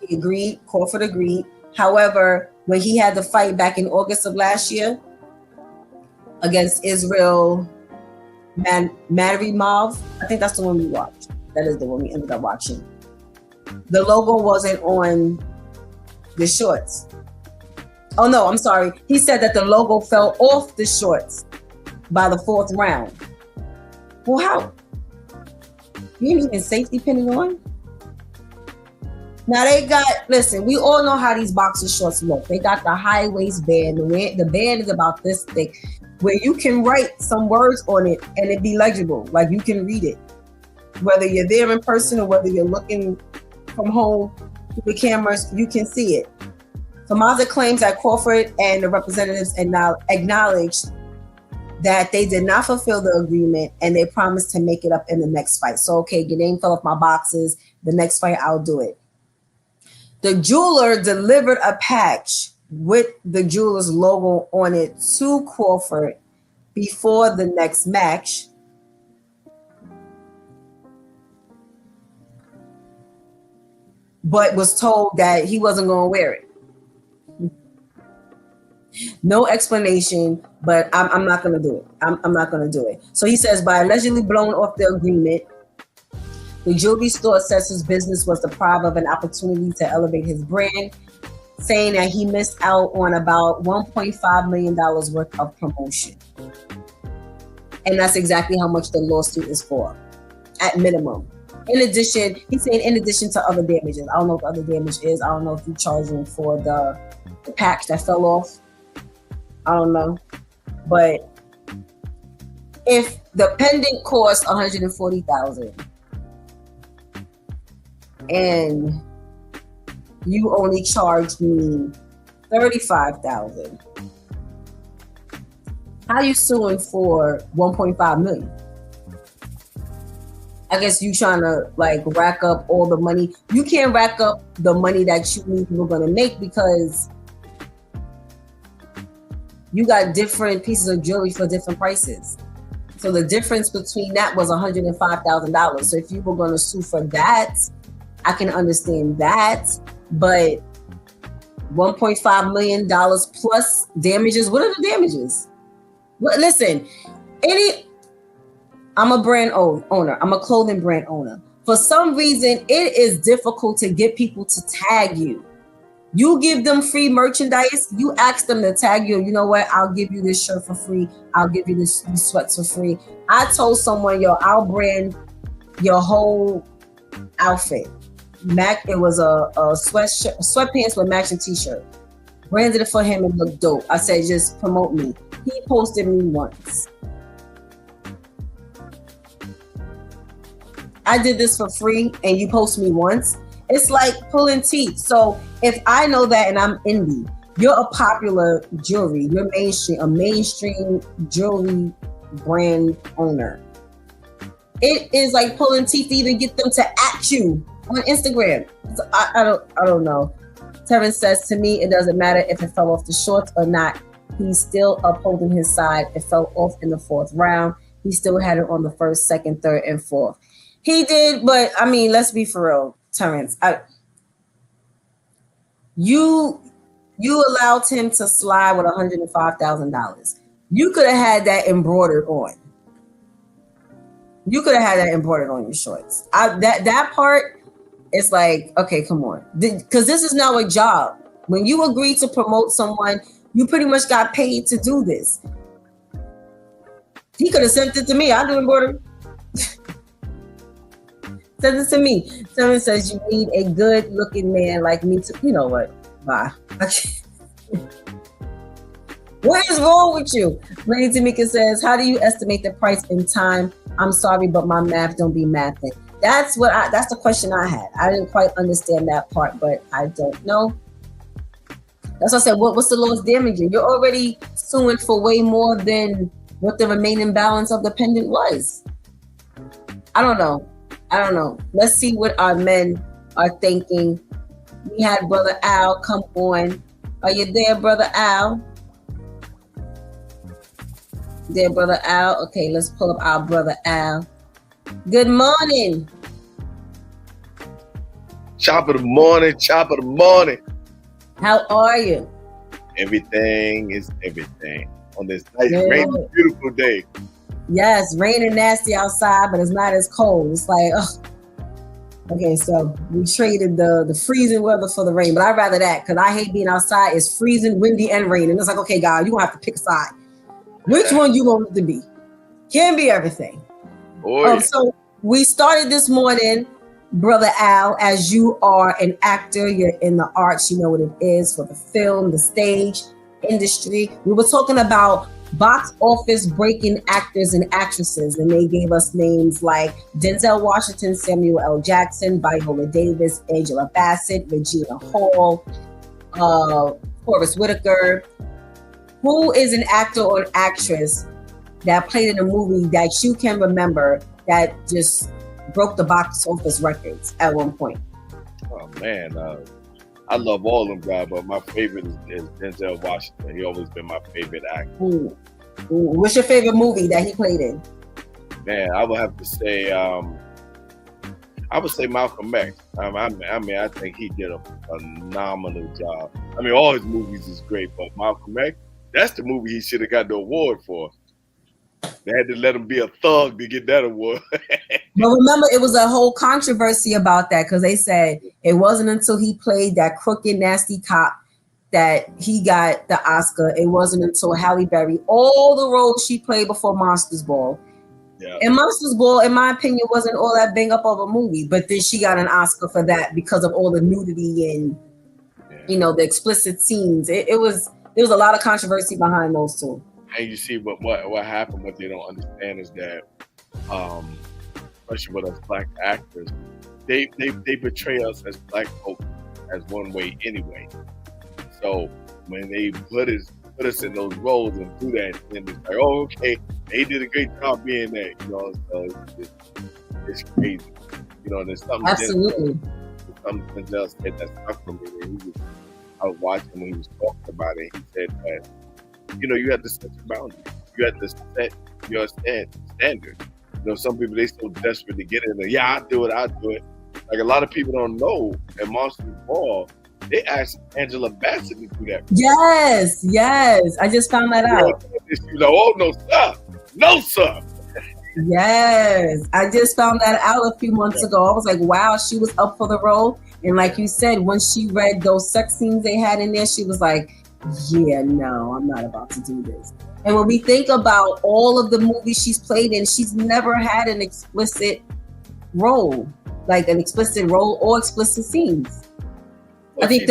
he agreed, Crawford agreed. However, when he had the fight back in August of last year against Israel Madrimov, I think that's the one we watched. That is the one we ended up watching. The logo wasn't on the shorts. Oh no, I'm sorry. He said that the logo fell off the shorts by the 4th round. Well, how? You didn't even safety pin it on? Now they got, listen, we all know how these boxer shorts look. They got the high waist band. The band is about this thick, where you can write some words on it and it be legible. Like you can read it. Whether you're there in person or whether you're looking from home through the cameras, you can see it. So Mazda claims that Crawford and the representatives acknowledged that they did not fulfill the agreement and they promised to make it up in the next fight. So, okay, your name fell off my boxes. The next fight, I'll do it. The jeweler delivered a patch with the jeweler's logo on it to Crawford before the next match. But was told that he wasn't going to wear it. No explanation, but I'm not going to do it. I'm not going to do it. So he says, by allegedly blowing off the agreement, the jewelry store says his business was deprived of an opportunity to elevate his brand, saying that he missed out on about $1.5 million worth of promotion. And that's exactly how much the lawsuit is for, at minimum. In addition, he's saying in addition to other damages. I don't know what the other damage is. I don't know if you're charging for the patch that fell off. I don't know. But if the pendant costs $140,000 and you only charged me $35,000, how are you suing for $1.5 million? I guess you trying to like rack up all the money. You can't rack up the money that you knew you were going to make because you got different pieces of jewelry for different prices. So the difference between that was $105,000. So if you were going to sue for that, I can understand that. But $1.5 million plus damages, what are the damages? Well, listen, I'm a brand owner. I'm a clothing brand owner. For some reason, it is difficult to get people to tag you. You give them free merchandise. You ask them to tag you. You know what? I'll give you this shirt for free. I'll give you these sweats for free. I told someone, yo, I'll brand your whole outfit. It was a sweatpants with matching t-shirt. Branded it for him and looked dope. I said, just promote me. He posted me once. I did this for free and you post me once. It's like pulling teeth. So if I know that and I'm indie, you're a popular jewelry, you're a mainstream jewelry brand owner. It is like pulling teeth to even get them to at you on Instagram. So I don't know. Terrence says, to me, it doesn't matter if it fell off the shorts or not. He's still upholding his side. It fell off in the 4th round. He still had it on the 1st, 2nd, 3rd, and 4th. He did, but I mean, let's be for real, Terrence. You allowed him to slide with $105,000. You could have had that embroidered on. You could have had that embroidered on your shorts. That part, it's like, okay, come on, because this is now a job. When you agree to promote someone, you pretty much got paid to do this. He could have sent it to me. I'll do embroidery. Send it to me. Someone says you need a good-looking man like me too. You know what? Bye. What is wrong with you? Lady Tamika says, how do you estimate the price in time? I'm sorry, but my math don't be mathing. That's the question I had. I didn't quite understand that part, but I don't know. That's what I said. What's the loss damaging? You're already suing for way more than what the remaining balance of the pendant was. I don't know. Let's see what our men are thinking. We had Brother Al come on. Are you there, Brother Al? There, Brother Al. Okay, let's pull up our Brother Al. Good morning. Chop of the morning. How are you? Everything is everything on this nice, rainy, beautiful day. Yes, raining nasty outside, but it's not as cold. It's like, ugh. Okay, so we traded the freezing weather for the rain, but I'd rather that because I hate being outside. It's freezing, windy, and raining. It's like, okay, God, you gonna have to pick a side. Which one you want it to be? Can't be everything. Oh, yeah. So we started this morning, Brother Al, as you are an actor, you're in the arts, you know what it is for the film, the stage industry. We were talking about box office breaking actors and actresses, and they gave us names like Denzel Washington, Samuel L. Jackson, Viola Davis, Angela Bassett, Regina Hall, Forrest Whitaker. Who is an actor or actress that played in a movie that you can remember that just broke the box office records at one point? Oh man, I love all of them guys, but my favorite is Denzel Washington. He always been my favorite actor. Ooh. What's your favorite movie that he played in? Man, I would have to say, Malcolm X. I think he did a phenomenal job. I mean, all his movies is great, but Malcolm X, that's the movie he should have got the award for. They had to let him be a thug to get that award. But remember, it was a whole controversy about that because they said it wasn't until he played that crooked, nasty cop that he got the Oscar. It wasn't until Halle Berry, all the roles she played before Monsters Ball. Yeah. And Monsters Ball, in my opinion, wasn't all that bang up of a movie, but then she got an Oscar for that because of all the nudity and, the explicit scenes. There was a lot of controversy behind those two. And you see what happened, what they don't understand is that, especially with us black actors, they portray us as black folks as one way anyway. So when they put us in those roles and do that, then it's like, oh, okay, they did a great job being there, so it's crazy. There's something. Absolutely. Something else that stuck for me. I was watching when he was talking about it. He said that, you have to set your boundaries. You have to set your standard. Some people, they so desperate to get in there. Yeah, I'll do it. Like a lot of people don't know at Monsters Ball, they asked Angela Bassett to do that. Yes. I just found that out. She was like, oh, no, sir. Yes. I just found that out a few months ago. I was like, wow, she was up for the role. And like you said, when she read those sex scenes they had in there, she was like, yeah, no, I'm not about to do this. And when we think about all of the movies she's played in, she's never had an explicit role, like an explicit role or explicit scenes. Well, I think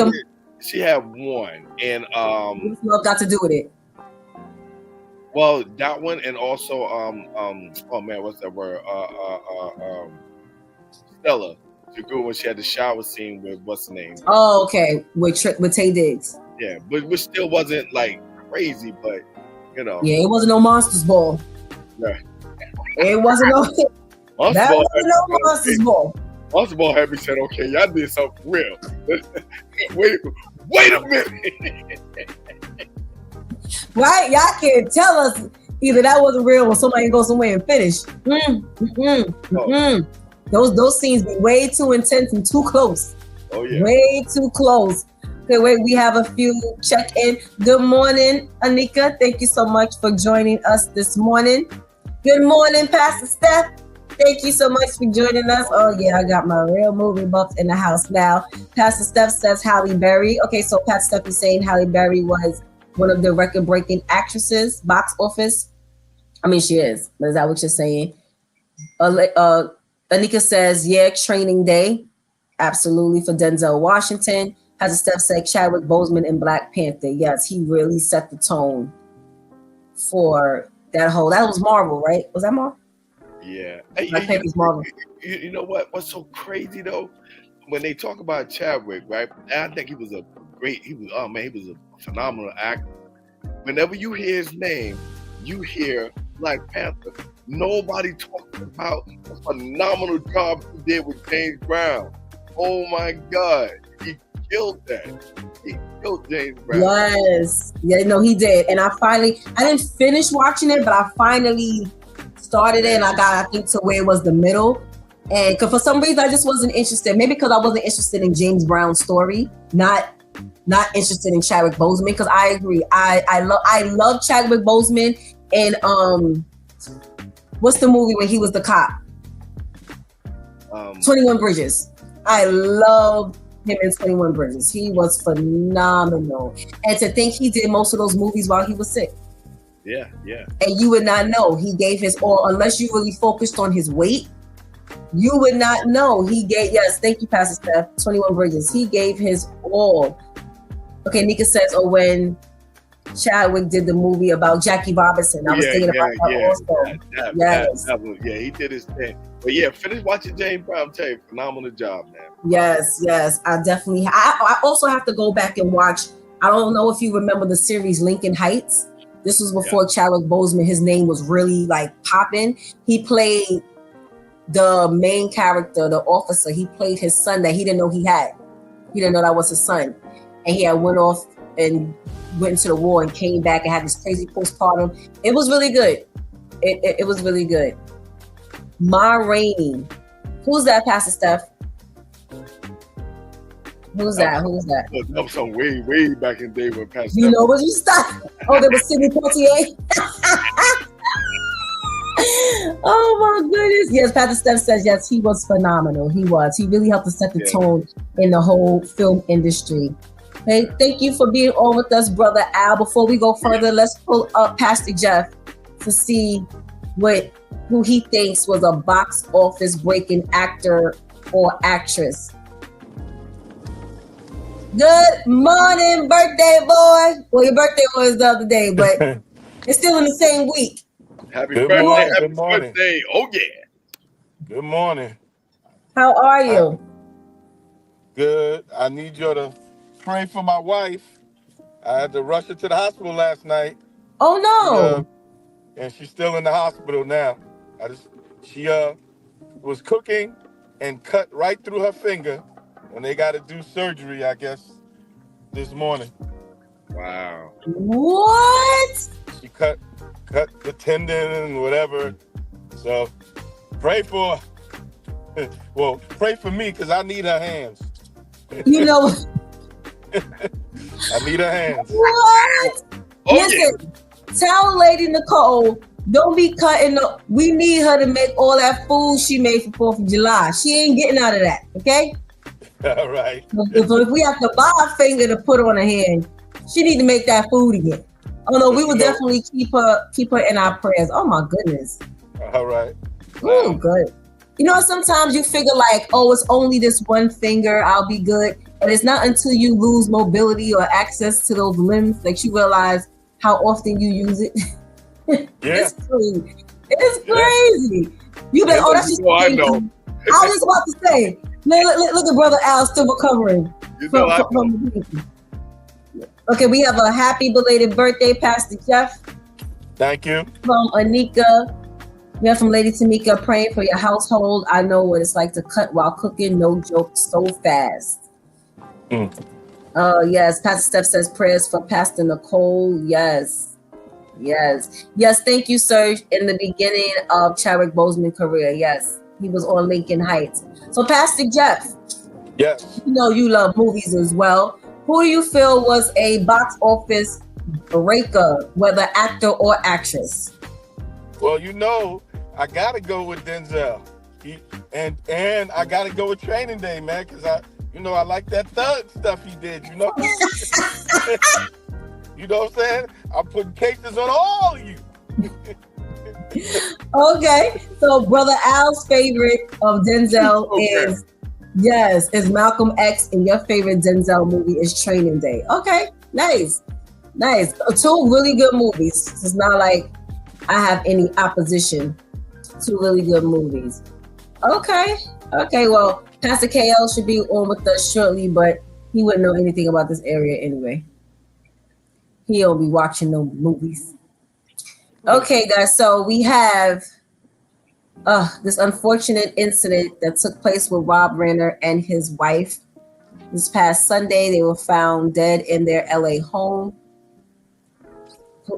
she had one, and what got to do with it? Well, that one, and also oh man, what's that word? Stella. She good when she had the shower scene with what's the name? Oh, okay, with Taye Diggs. Yeah, but which still wasn't like crazy, but Yeah, it wasn't no Monsters Ball. Yeah. It wasn't no. Monsters Ball. Monsters Ball had me said, okay, y'all did something real. wait a minute. Right? Y'all can't tell us either that wasn't real or somebody can go somewhere and finish. Those scenes be way too intense and too close. Oh yeah. Way too close. Okay, wait, we have a few check-in. Good morning, Anika. Thank you so much for joining us this morning. Good morning, Pastor Steph. Thank you so much for joining us. Oh yeah, I got my real movie buffs in the house now. Pastor Steph says Halle Berry. Okay, so Pastor Steph is saying Halle Berry was one of the record-breaking actresses, box office. I mean, she is, but is that what you're saying? Anika says, yeah, Training Day. Absolutely, for Denzel Washington. Has a Steph said Chadwick Boseman in Black Panther. Yes, he really set the tone for that was Marvel, right? Was that Marvel? Yeah. Black Panther's Marvel. You know what? What's so crazy though? When they talk about Chadwick, right? I think he was a phenomenal actor. Whenever you hear his name, you hear Black Panther. Nobody talks about the phenomenal job he did with James Brown. Oh my God. He killed that. He killed James Brown. Yes. Yeah, no, he did. And I didn't finish watching it, but I finally started it and I got, I think, to where it was the middle. And for some reason, I just wasn't interested. Maybe because I wasn't interested in James Brown's story, not interested in Chadwick Boseman. Because I agree, I love Chadwick Boseman. And what's the movie when he was the cop? 21 Bridges. I love him in 21 Bridges. He was phenomenal. And to think he did most of those movies while he was sick. Yeah, yeah. And you would not know he gave his all unless you really focused on his weight. You would not know he gave. Yes, thank you, Pastor Steph. 21 Bridges. He gave his all. Okay, Nika says, "Oh, when Chadwick did the movie about Jackie Robinson, I was thinking about that also." Yes, yeah, he did his thing. But yeah, finish watching James Brown. I'm telling you, phenomenal job, man. Yes, I definitely. I also have to go back and watch. I don't know if you remember the series Lincoln Heights. This was before Chadwick Boseman. His name was really like popping. He played the main character, the officer. He played his son that he didn't know he had. He didn't know that was his son, and he had went off and went into the war and came back and had this crazy postpartum. It was really good. It was really good. Ma Rainey. Who's that, Pastor Steph? Who's that? I'm some way back in the day when Pastor You know what you stop? Oh, there was Sidney Poitier. Oh my goodness. Yes, Pastor Steph says yes, he was phenomenal. He was. He really helped to set the tone in the whole film industry. Hey, thank you for being on with us, Brother Al. Before we go further, let's pull up Pastor Jeff to see who he thinks was a box office breaking actor or actress. Good morning, birthday boy. Well, your birthday was the other day, but it's still in the same week. Happy birthday. Happy birthday. Oh, yeah. Good morning. How are you? Good. I need you to pray for my wife. I had to rush her to the hospital last night. Oh, no. And she's still in the hospital now. She was cooking and cut right through her finger when they got to do surgery, I guess, this morning. Wow. What? She cut the tendon and whatever. So pray for her. Well, pray for me because I need her hands. You know. I need her hands. What? Oh, listen, tell Lady Nicole, don't be cutting up. We need her to make all that food she made for 4th of July. She ain't getting out of that, okay? All right. If we have to buy a finger to put on her hand, she need to make that food again. Oh no, we will definitely keep her in our prayers. Oh my goodness. All right. Oh, good. You know, sometimes you figure like, oh, it's only this one finger, I'll be good. And it's not until you lose mobility or access to those limbs that you realize how often you use it. It's crazy. It's crazy. You be like, oh, that's just I know. I was about to say, look at Brother Al still recovering. From Okay, we have a happy belated birthday, Pastor Jeff. Thank you. From Anika. We have from Lady Tamika, praying for your household. I know what it's like to cut while cooking. No joke, so fast. Yes, Pastor Steph says prayers for Pastor Nicole. Yes. Thank you, sir. In the beginning of Chadwick Boseman's career, yes, he was on Lincoln Heights. So, Pastor Jeff, yes, you know you love movies as well. Who do you feel was a box office breaker, whether actor or actress? Well, you know, I gotta go with Denzel. And I gotta go with Training Day, man, because I like that thug stuff he did, you know? You know what I'm saying? I'm putting cases on all of you. Okay, so Brother Al's favorite of Denzel is Malcolm X, and your favorite Denzel movie is Training Day. Okay, nice. Two really good movies. It's not like I have any opposition. Two really good movies. Okay. Well, Pastor KL should be on with us shortly, but he wouldn't know anything about this area anyway. He'll be watching no movies. Okay, guys. So we have this unfortunate incident that took place with Rob Renner and his wife. This past Sunday, they were found dead in their LA home.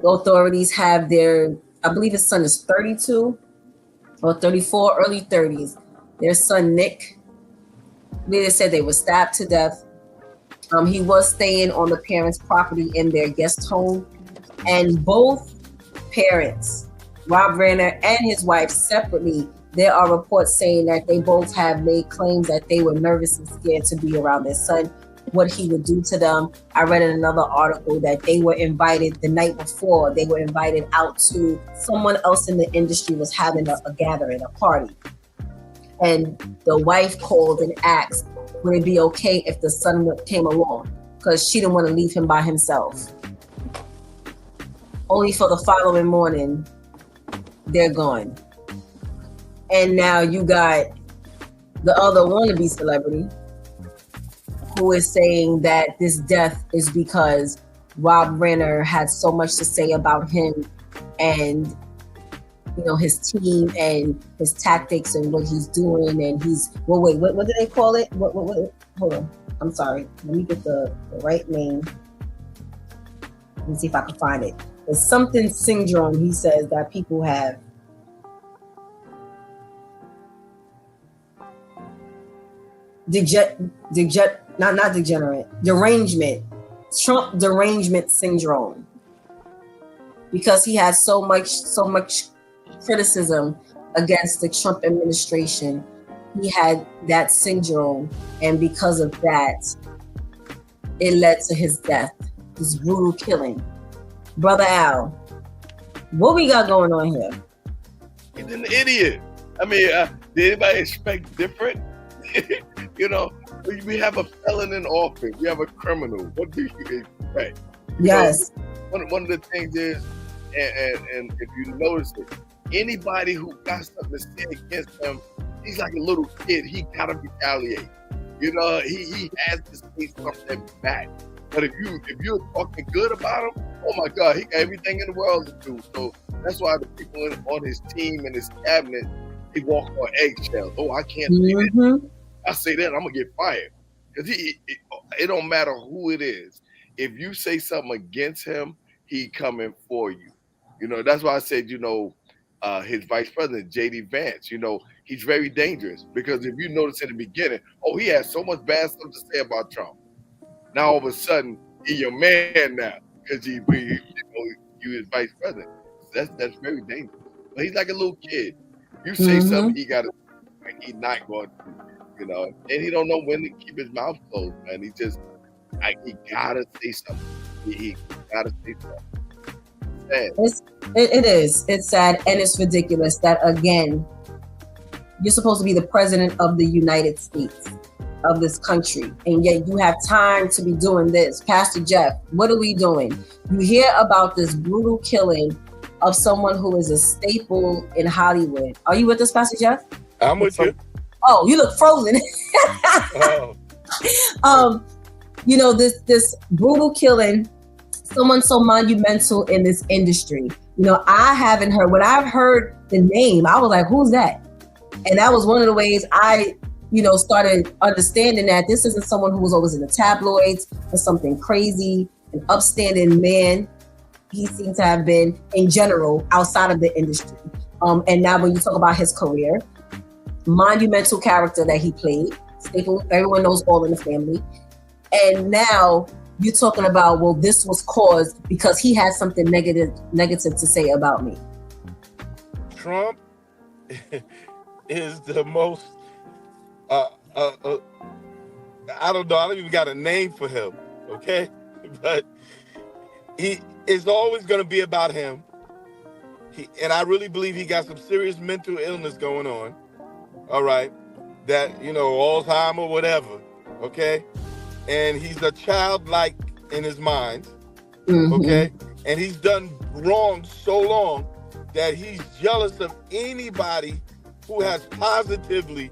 Authorities have I believe his son is 32 or 34, early 30s. Their son, Nick, they said they were stabbed to death. He was staying on the parents' property in their guest home. And both parents, Rob Renner and his wife separately, there are reports saying that they both have made claims that they were nervous and scared to be around their son, what he would do to them. I read in another article that they were invited the night before. They were invited out to someone else in the industry was having a gathering, a party. And the wife called and asked, would it be okay if the son came along? Because she didn't want to leave him by himself. Only for the following morning, they're gone. And now you got the other wannabe celebrity who is saying that this death is because Rob Renner had so much to say about him and his team and his tactics and what he's doing, and what do they call it? What hold on. I'm sorry. Let me get the right name. Let me see if I can find it. It's something syndrome, he says, that people have. Not degenerate. Derangement. Trump derangement syndrome. Because he has so much criticism against the Trump administration. He had that syndrome, and because of that, it led to his death, this brutal killing. Brother Al, what we got going on here? He's an idiot. I mean, did anybody expect different? We have a felon in office. We have a criminal. What do you expect? Yes. One of the things is, and if you notice it, anybody who got something to say against him, he's like a little kid. He gotta retaliate. He has to say something back. But if you're talking good about him, oh my God, he got everything in the world to do. So that's why the people on his team and his cabinet, they walk on eggshells. Oh, I can't say that. I say that, I'm gonna get fired. Because it don't matter who it is. If you say something against him, he coming for you. That's why I said, his vice president, J.D. Vance, he's very dangerous. Because if you notice in the beginning, he has so much bad stuff to say about Trump. Now all of a sudden, he's your man now because you his vice president. That's very dangerous. But he's like a little kid. You say something, he got to, and he's not going to, and he don't know when to keep his mouth closed, man. He just, he gotta say something. He gotta say something. Sad. It is. It's sad and it's ridiculous that, again, you're supposed to be the president of the United States, of this country, and yet you have time to be doing this. Pastor Jeff, what are we doing? You hear about this brutal killing of someone who is a staple in Hollywood. Are you with us, Pastor Jeff? I'm with you. Oh, you look frozen. This brutal killing, someone so monumental in this industry. I haven't heard. When I've heard the name, I was like, who's that? And that was one of the ways I started understanding that this isn't someone who was always in the tabloids or something crazy, an upstanding man. He seems to have been in general outside of the industry. And now when you talk about his career, monumental character that he played, staple, everyone knows All in the Family. And now you're talking about, well, this was caused because he had something negative to say about me. Trump is the most I don't know. I don't even got a name for him. Okay, but he is always going to be about him. And I really believe he got some serious mental illness going on. All right, that Alzheimer or whatever. Okay, and he's a childlike in his mind. Okay, and he's done wrong so long that he's jealous of anybody who has positively,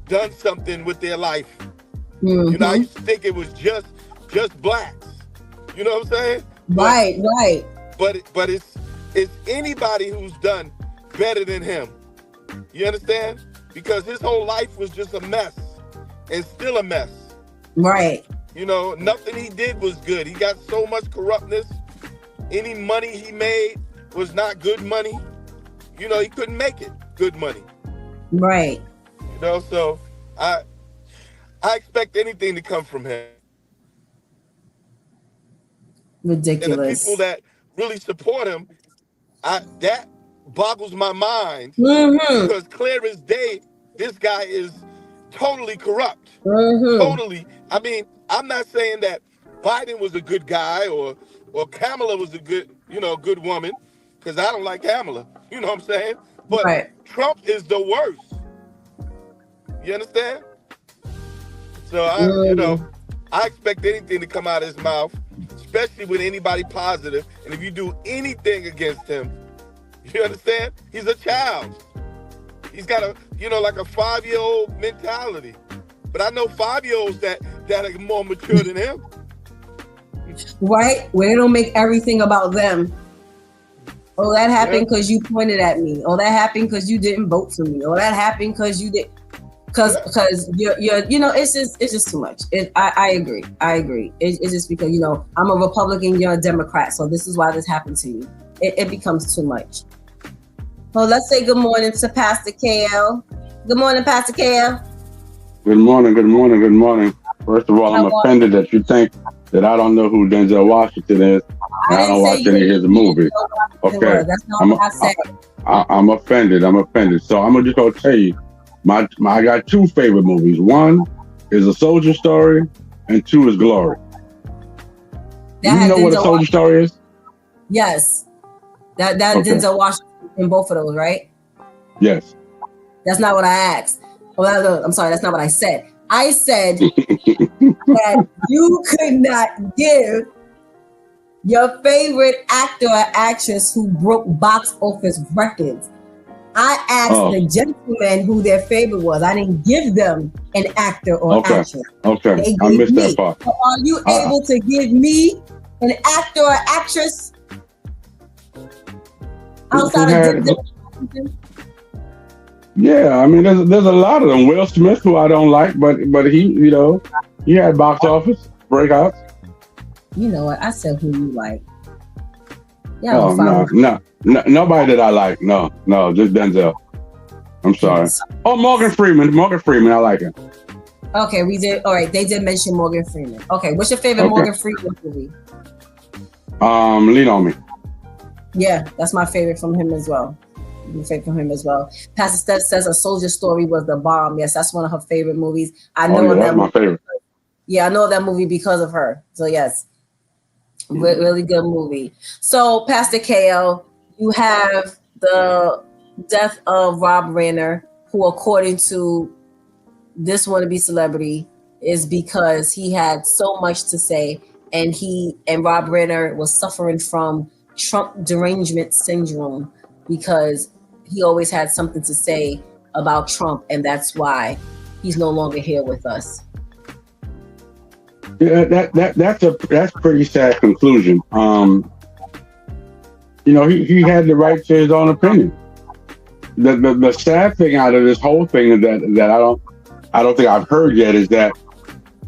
done something with their life. I used to think it was just blacks. You know what I'm saying? Right. But it's anybody who's done better than him. You understand? Because his whole life was just a mess and still a mess. Right. Nothing he did was good. He got so much corruptness. Any money he made was not good money. He couldn't make it good money. Right. So I expect anything to come from him. Ridiculous. And the people that really support him, that boggles my mind. Because clear as day, this guy is totally corrupt. Totally. I mean, I'm not saying that Biden was a good guy or Kamala was a good woman, because I don't like Kamala. You know what I'm saying? But Trump is the worst. You understand? So I expect anything to come out of his mouth, especially with anybody positive. And if you do anything against him, you understand? He's a child. He's got a like a 5-year-old mentality. But I know 5-year-olds that are more mature than him. Right? Where they don't make everything about them. Oh, that happened because you pointed at me. Oh, that happened because you didn't vote for me. Oh, that happened because you did. Because you're it's just too much. I agree. It's just because I'm a Republican, you're a Democrat, so this is why this happened to you. It becomes too much. Well, let's say good morning to Pastor KL. Good morning, Pastor KL. Good morning. First of all, I'm offended that you think that I don't know who Denzel Washington is. I don't watch any of his movies. Okay, that's not what I said. I'm offended. So I'm just gonna tell you, I got 2 favorite movies. 1 is A Soldier Story, and 2 is Glory. You know what A Soldier Story is? Yes, that okay. Denzel Washington in both of those, right? Yes. That's not what I asked. I'm sorry, that's not what I said. I said that you could not give your favorite actor or actress who broke box office records. I asked the gentleman who their favorite was. I didn't give them an actor or actress. Okay, I missed that part. So are you able to give me an actor or actress outside of Denzel? Yeah, I mean, there's a lot of them. Will Smith, who I don't like, but he, he had box office breakouts. You know what? I said who you like. Yeah. Oh, no, nobody that I like. No, just Denzel. I'm sorry. Yes. Oh, Morgan Freeman, I like him. Okay, we did. All right, they did mention Morgan Freeman. Okay, what's your favorite Morgan Freeman movie? Lean on Me. Yeah, that's my favorite from him as well. Pastor Steph says A Soldier Story was the bomb. Yes, that's one of her favorite movies. I know that's my favorite. Yeah, I know that movie because of her. So yes, really good movie. So Pastor KL, you have the death of Rob Reiner, who according to this wannabe celebrity is because he had so much to say, and Rob Reiner was suffering from Trump derangement syndrome because he always had something to say about Trump, and that's why he's no longer here with us. Yeah, that's pretty sad conclusion. He had the right to his own opinion. The sad thing out of this whole thing that I don't think I've heard yet is that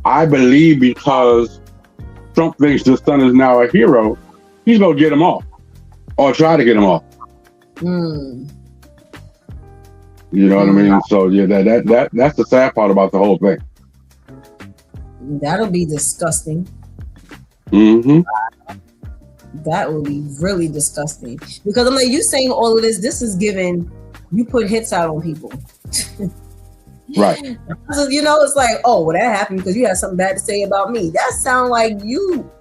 I believe because Trump thinks the son is now a hero, he's gonna get him off or try to get him off. You know what I mean? So yeah, that's the sad part about the whole thing. That'll be disgusting. That will be really disgusting. Because I'm like, you saying all of this is giving, you put hits out on people. Right. So, it's like, oh, well, that happened because you had something bad to say about me. That sound like you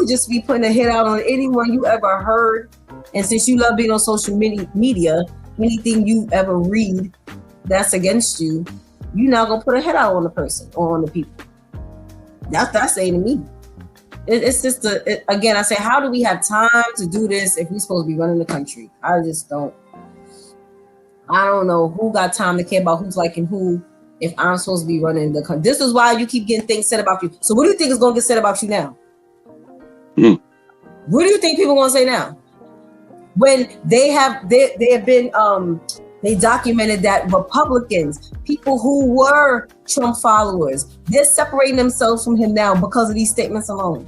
just be putting a hit out on anyone you ever heard And since you love being on social media, anything you ever read that's against you, you're not gonna put a head out on the person or on the people. That's saying to me. It's just again, I say, how do we have time to do this if we're supposed to be running the country? I just don't. I don't know who got time to care about who's liking who if I'm supposed to be running the country. This is why you keep getting things said about you. So what do you think is going to get said about you now? What do you think people are going to say now? When they have been they documented that Republicans, people who were Trump followers, they're separating themselves from him now because of these statements alone.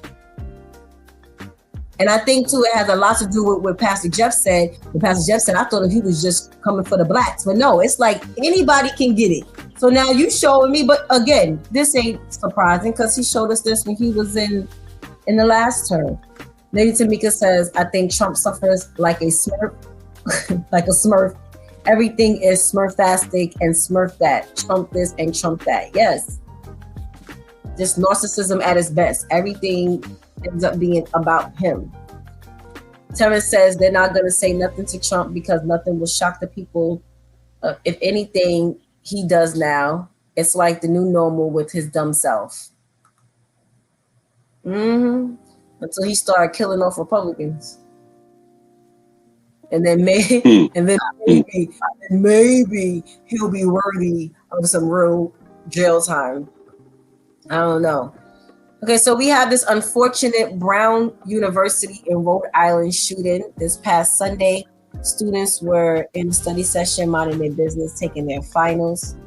And I think too, it has a lot to do with what Pastor Jeff said. When Pastor Jeff said, I thought he was just coming for the blacks, but no, it's like anybody can get it. So now you showing me, but again, this ain't surprising because he showed us this when he was in the last term. Lady Tamika says, I think Trump suffers like a smurf, like a smurf. Everything is smurfastic and smurf that. Trump this and Trump that. Yes. Just narcissism at its best. Everything ends up being about him. Terrence says they're not going to say nothing to Trump because nothing will shock the people. If anything he does now, it's like the new normal with his dumb self. Until he started killing off Republicans. And then maybe he'll be worthy of some real jail time. I don't know. Okay, so we have this unfortunate Brown University in Rhode Island shooting this past Sunday. Students were in study session, minding their business, taking their finals.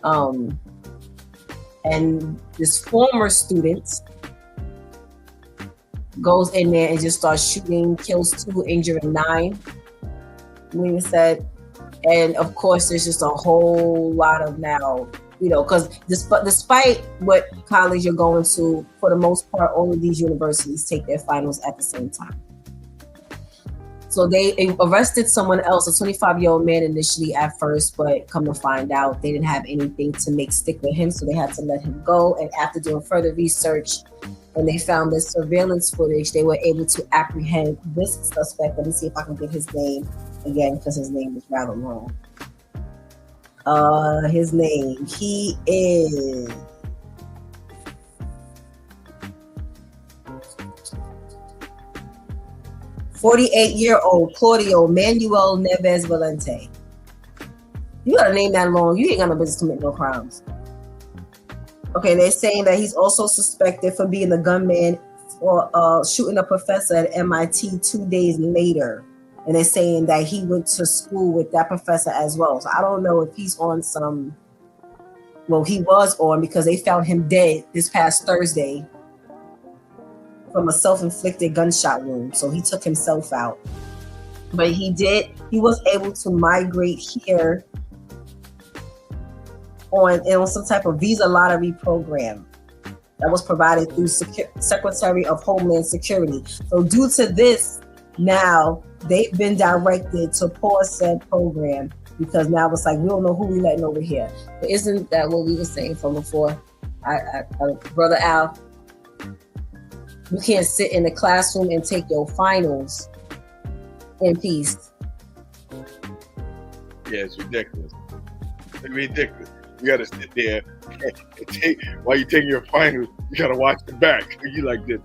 And this former student goes in there and just starts shooting, kills 2, injuring 9. William said, and of course, there's just a whole lot of now, because despite what college you're going to, for the most part, all of these universities take their finals at the same time. So they arrested someone else, a 25-year-old man initially at first, but come to find out they didn't have anything to stick with him, so they had to let him go. And after doing further research, and they found this surveillance footage, they were able to apprehend this suspect. Let me see if I can get his name again, because his name is rather long. His name, he is... "48-year-old Claudio Manuel Neves Valente." You got a name that long, you ain't got no business committing no crimes. Okay, they're saying that he's also suspected for being the gunman for shooting a professor at MIT 2 days later. And they're saying that he went to school with that professor as well. So I don't know if he's on some... Well, he was on because they found him dead this past Thursday from a self-inflicted gunshot wound. So he took himself out. But he was able to migrate here on some type of visa lottery program that was provided through Secretary of Homeland Security. So due to this, now they've been directed to pause said program because now it's like, we don't know who we letting over here. But isn't that what we were saying from before? Brother Al, you can't sit in the classroom and take your finals in peace. Yeah, it's ridiculous. It's ridiculous. You gotta sit there and while you're taking your finals, you gotta watch the back. You like this.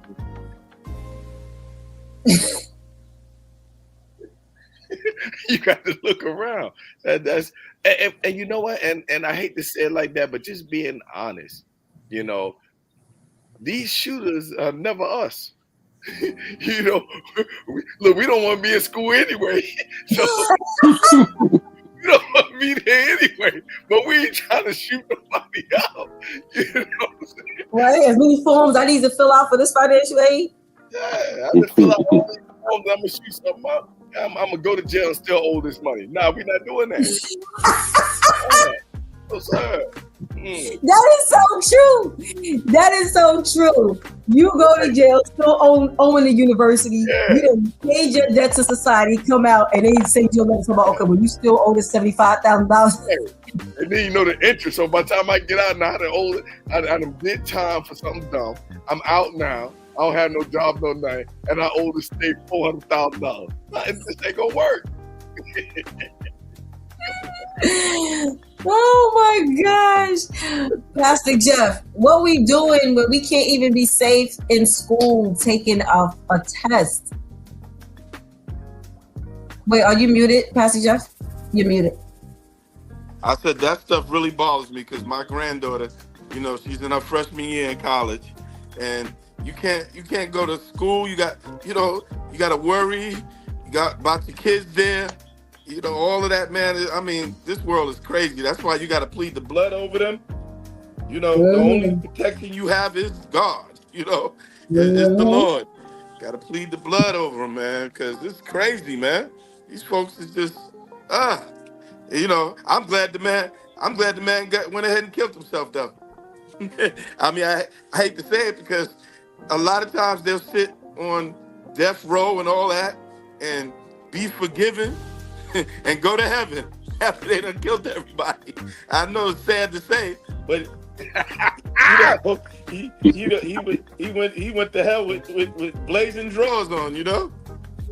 You got to look around. That's and you know what? And I hate to say it like that, but just being honest, these shooters are never us. Look, we don't want to be in school anyway. So we don't want to be there anyway. But we ain't trying to shoot nobody out. You know what I'm saying? Right, as many forms I need to fill out for this financial aid. Yeah, I just fill out all these forms. I'm gonna shoot something up. I'm gonna go to jail and still owe this money. Nah, we're not doing that. No, sir. That is so true. That is so true. You go to jail still owing the university. Yeah. You done paid your debt to society. Come out and they say you'll let come out. Okay, well you still owe the $75,000. And then the interest. So by the time I get out, now I done did time for something dumb. I'm out now. I don't have no job, no nothing, and I owe the state $400,000. This ain't gonna work. Oh my gosh, Pastor Jeff, what we doing when we can't even be safe in school taking a test? Wait, are you muted, Pastor Jeff? You're muted. I said that stuff really bothers me because my granddaughter, she's in her freshman year in college, and you can't go to school. You got to worry. You got about your kids there. All of that, man. I mean, this world is crazy. That's why you got to plead the blood over them. The only protection you have is God. It's the Lord. Got to plead the blood over them, man, because it's crazy, man. These folks is just, I'm glad the man went ahead and killed himself, though. I mean, I hate to say it because a lot of times they'll sit on death row and all that and be forgiven and go to heaven after they done killed everybody. I know it's sad to say, but he went to hell with blazing drawers on,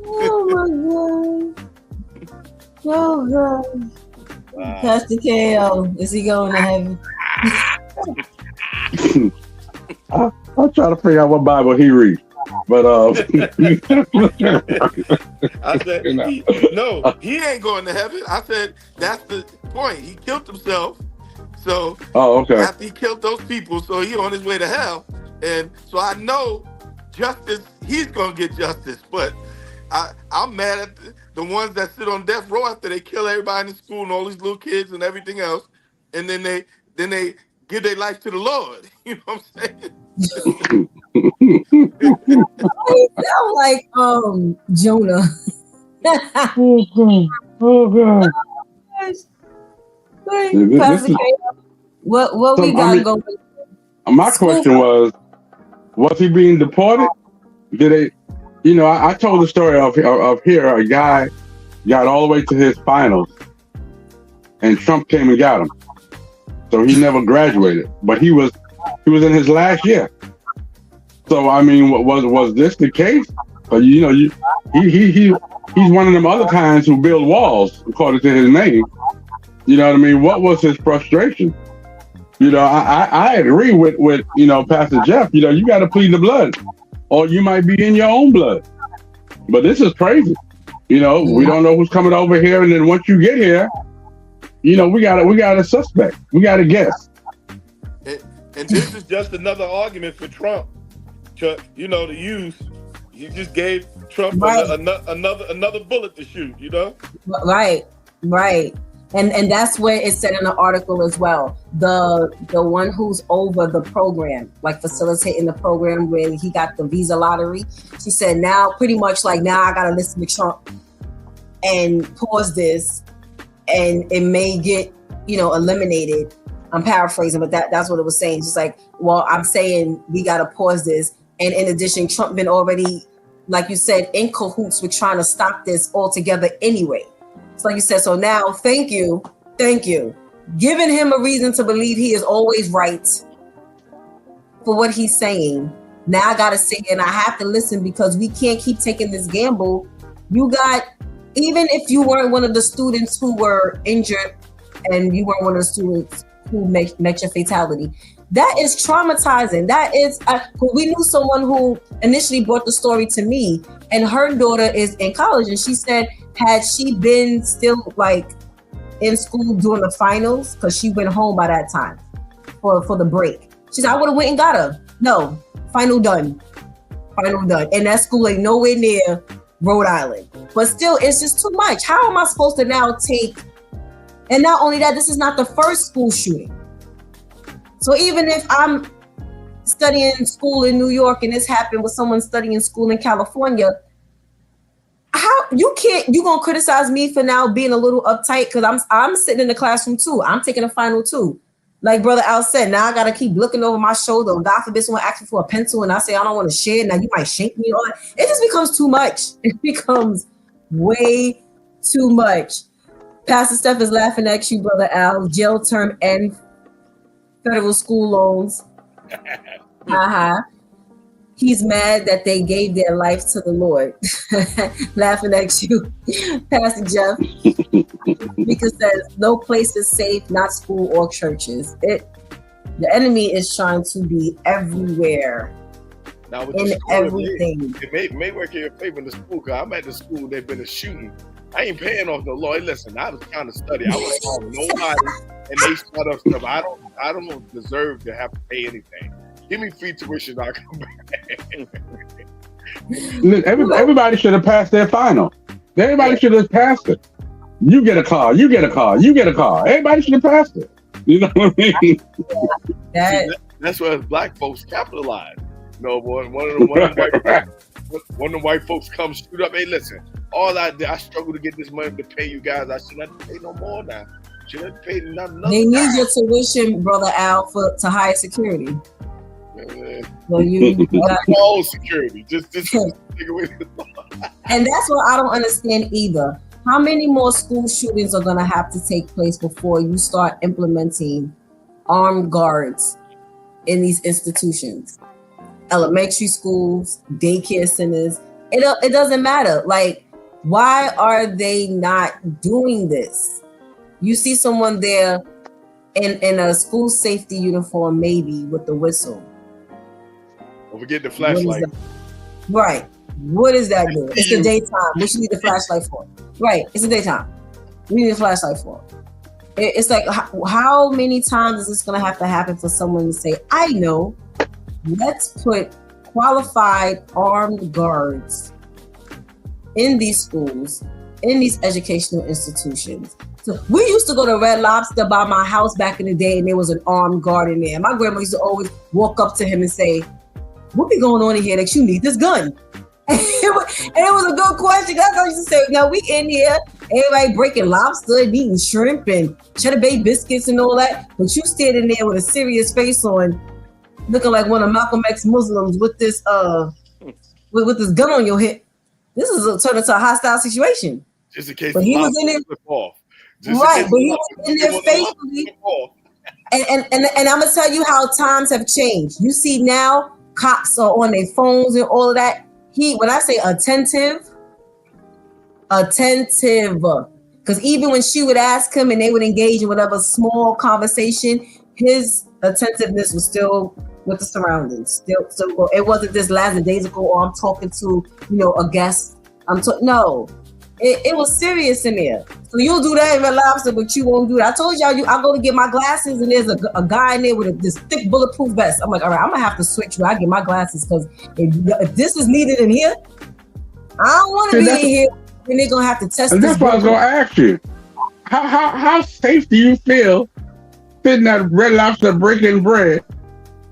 Oh my God. Oh God. Wow. Pastor KO, is he going to heaven? I'll try to figure out what Bible he reads. But I said, he ain't going to heaven. I said, that's the point. He killed himself. So after he killed those people, so he on his way to hell. And so I know justice, he's going to get justice. But I'm mad at the ones that sit on death row after they kill everybody in school and all these little kids and everything else. And then they give their life to the Lord. You know what I'm saying? You sound like Jonah. Oh God. What we got going? My question was he being deported? Did they? I told the story of here a guy got all the way to his finals, and Trump came and got him. So he never graduated, but he was in his last year. So I mean, was this the case? But he's one of them other kinds who build walls, according to his name. You know what I mean? What was his frustration? I agree with Pastor Jeff. You got to plead the blood, or you might be in your own blood. But this is crazy. We don't know who's coming over here, and then once you get here, we got a suspect. We got a guess. And this is just another argument for Trump. To use. You just gave Trump another bullet to shoot. Right. And that's where it said in the article as well. The one who's over the program, like facilitating the program where he got the visa lottery, she said now pretty much like now I gotta listen to Trump and pause this, and it may get eliminated. I'm paraphrasing, but that's what it was saying. She's like, well, I'm saying we gotta pause this, and in addition, Trump been already, like you said, in cahoots with trying to stop this altogether anyway. So like you said, so now, thank you, giving him a reason to believe he is always right for what he's saying. Now I gotta sit and I have to listen because we can't keep taking this gamble. Even if you weren't one of the students who were injured and you weren't one of the students who met your fatality, that is traumatizing. That is, we knew someone who initially brought the story to me, and her daughter is in college, and she said, had she been still like in school during the finals, because she went home by that time for the break. She said, I would have went and got her. No, final done. And that school ain't nowhere near Rhode Island. But still, it's just too much. How am I supposed to now take, and not only that, this is not the first school shooting. So even if I'm studying school in New York and this happened with someone studying school in California, how you gonna criticize me for now being a little uptight because I'm sitting in the classroom too. I'm taking a final too. Like Brother Al said, now I gotta keep looking over my shoulder. God forbid someone asks me for a pencil and I say I don't want to share. Now you might shank me on. It just becomes too much. It becomes way too much. Pastor Steph is laughing at you, Brother Al. Jail term and federal school loans. He's mad that they gave their life to the Lord. Laughing at you, Pastor Jeff. Because says no place is safe, not school or churches. The enemy is trying to be everywhere. Now with In the school, everything. it may work in your favor in the school, because I'm at the school, there's been a shooting. I ain't paying off the law. Listen, I was trying to study. I was on nobody, and they start up stuff. I don't deserve to have to pay anything. Give me free tuition, I'll come back. Everybody should have passed their final. Everybody should have passed it. You get a car. You get a car. You get a car. Everybody should have passed it. You know what I mean? That's where black folks capitalize. No, boy, one of the white folks come shoot up. Hey, listen, all I did, I struggled to get this money to pay you guys. I shouldn't have to pay no more now. Shouldn't have to pay nothing. They need your tuition, Brother Al, to higher security. Well, you got all security. Just take away the law. And that's what I don't understand either. How many more school shootings are going to have to take place before you start implementing armed guards in these institutions? Elementary schools, daycare centers, it doesn't matter. Like, why are they not doing this? You see someone there in a school safety uniform, maybe with the whistle. Don't forget the flashlight. Right. What does that do? It's the daytime. What you need the flashlight for? Right. It's the daytime. We need a flashlight for. It's like, how many times is this going to have to happen for someone to say, I know, let's put qualified armed guards in these schools, in these educational institutions. So we used to go to Red Lobster by my house back in the day, and there was an armed guard in there. My grandma used to always walk up to him and say, what be going on in here that you need this gun? And it was a good question. That's what I used to say. Now we in here, everybody breaking lobster and eating shrimp and cheddar bay biscuits and all that. But you standing there with a serious face on, looking like one of Malcolm X Muslims with this with this gun on your hip. This is turned into a hostile situation. Just in case. But he was in there. Right, but he was in there faithfully. And I'm gonna tell you how times have changed. You see now, cops are on their phones and all of that. When I say attentive, because even when she would ask him and they would engage in whatever small conversation, his attentiveness was still with the surroundings. Still, it wasn't this lackadaisical, or I'm talking to, a guest. No, it was serious in there. So you'll do that in Red Lobster, but you won't do that. I told y'all, I go to get my glasses, and there's a guy in there with this thick bulletproof vest. I'm like, all right, I'm gonna have to switch you. I get my glasses, because if this is needed in here, I don't want to be in here, and they're gonna have to test. And that's what I was gonna ask you. How safe do you feel sitting at Red Lobster breaking bread,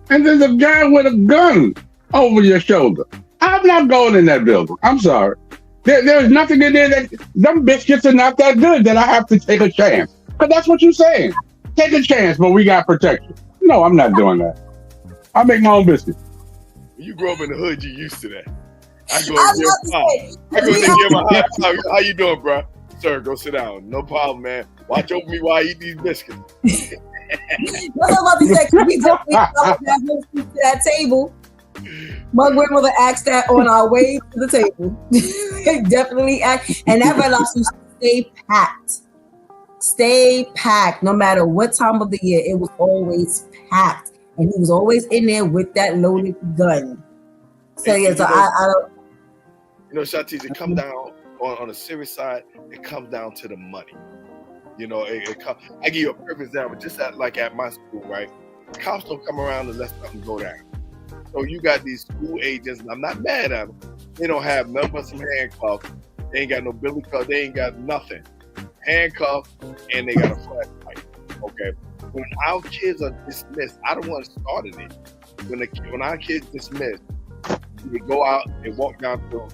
and there's a guy with a gun over your shoulder? I'm not going in that building. I'm sorry. There's nothing in there that them biscuits are not that good that I have to take a chance. But that's what you're saying. Take a chance, but we got protection. No, I'm not doing that. I make my own biscuits. You grew up in the hood, you used to that. I go to give my house. How you doing, bro? Sir, go sit down. No problem, man. Watch over me while I eat these biscuits. That's what I'm about to say. We definitely to that table. My grandmother asked that on our way to the table. Definitely asked. And that Red Lobster used to stay packed. Stay packed. No matter what time of the year, it was always packed. And he was always in there with that loaded gun. So yeah, so I don't. Shontyce, it comes down on a serious side, it comes down to the money. I give you a perfect example, just at my school, right? Cops don't come around and let something go down. So you got these school agents, and I'm not mad at them. They don't have nothing but some handcuffs. They ain't got no billy club. They ain't got nothing. Handcuffs, and they got a flashlight. Okay. When our kids are dismissed, I don't want to start it. When our kids dismissed, we go out and walk down to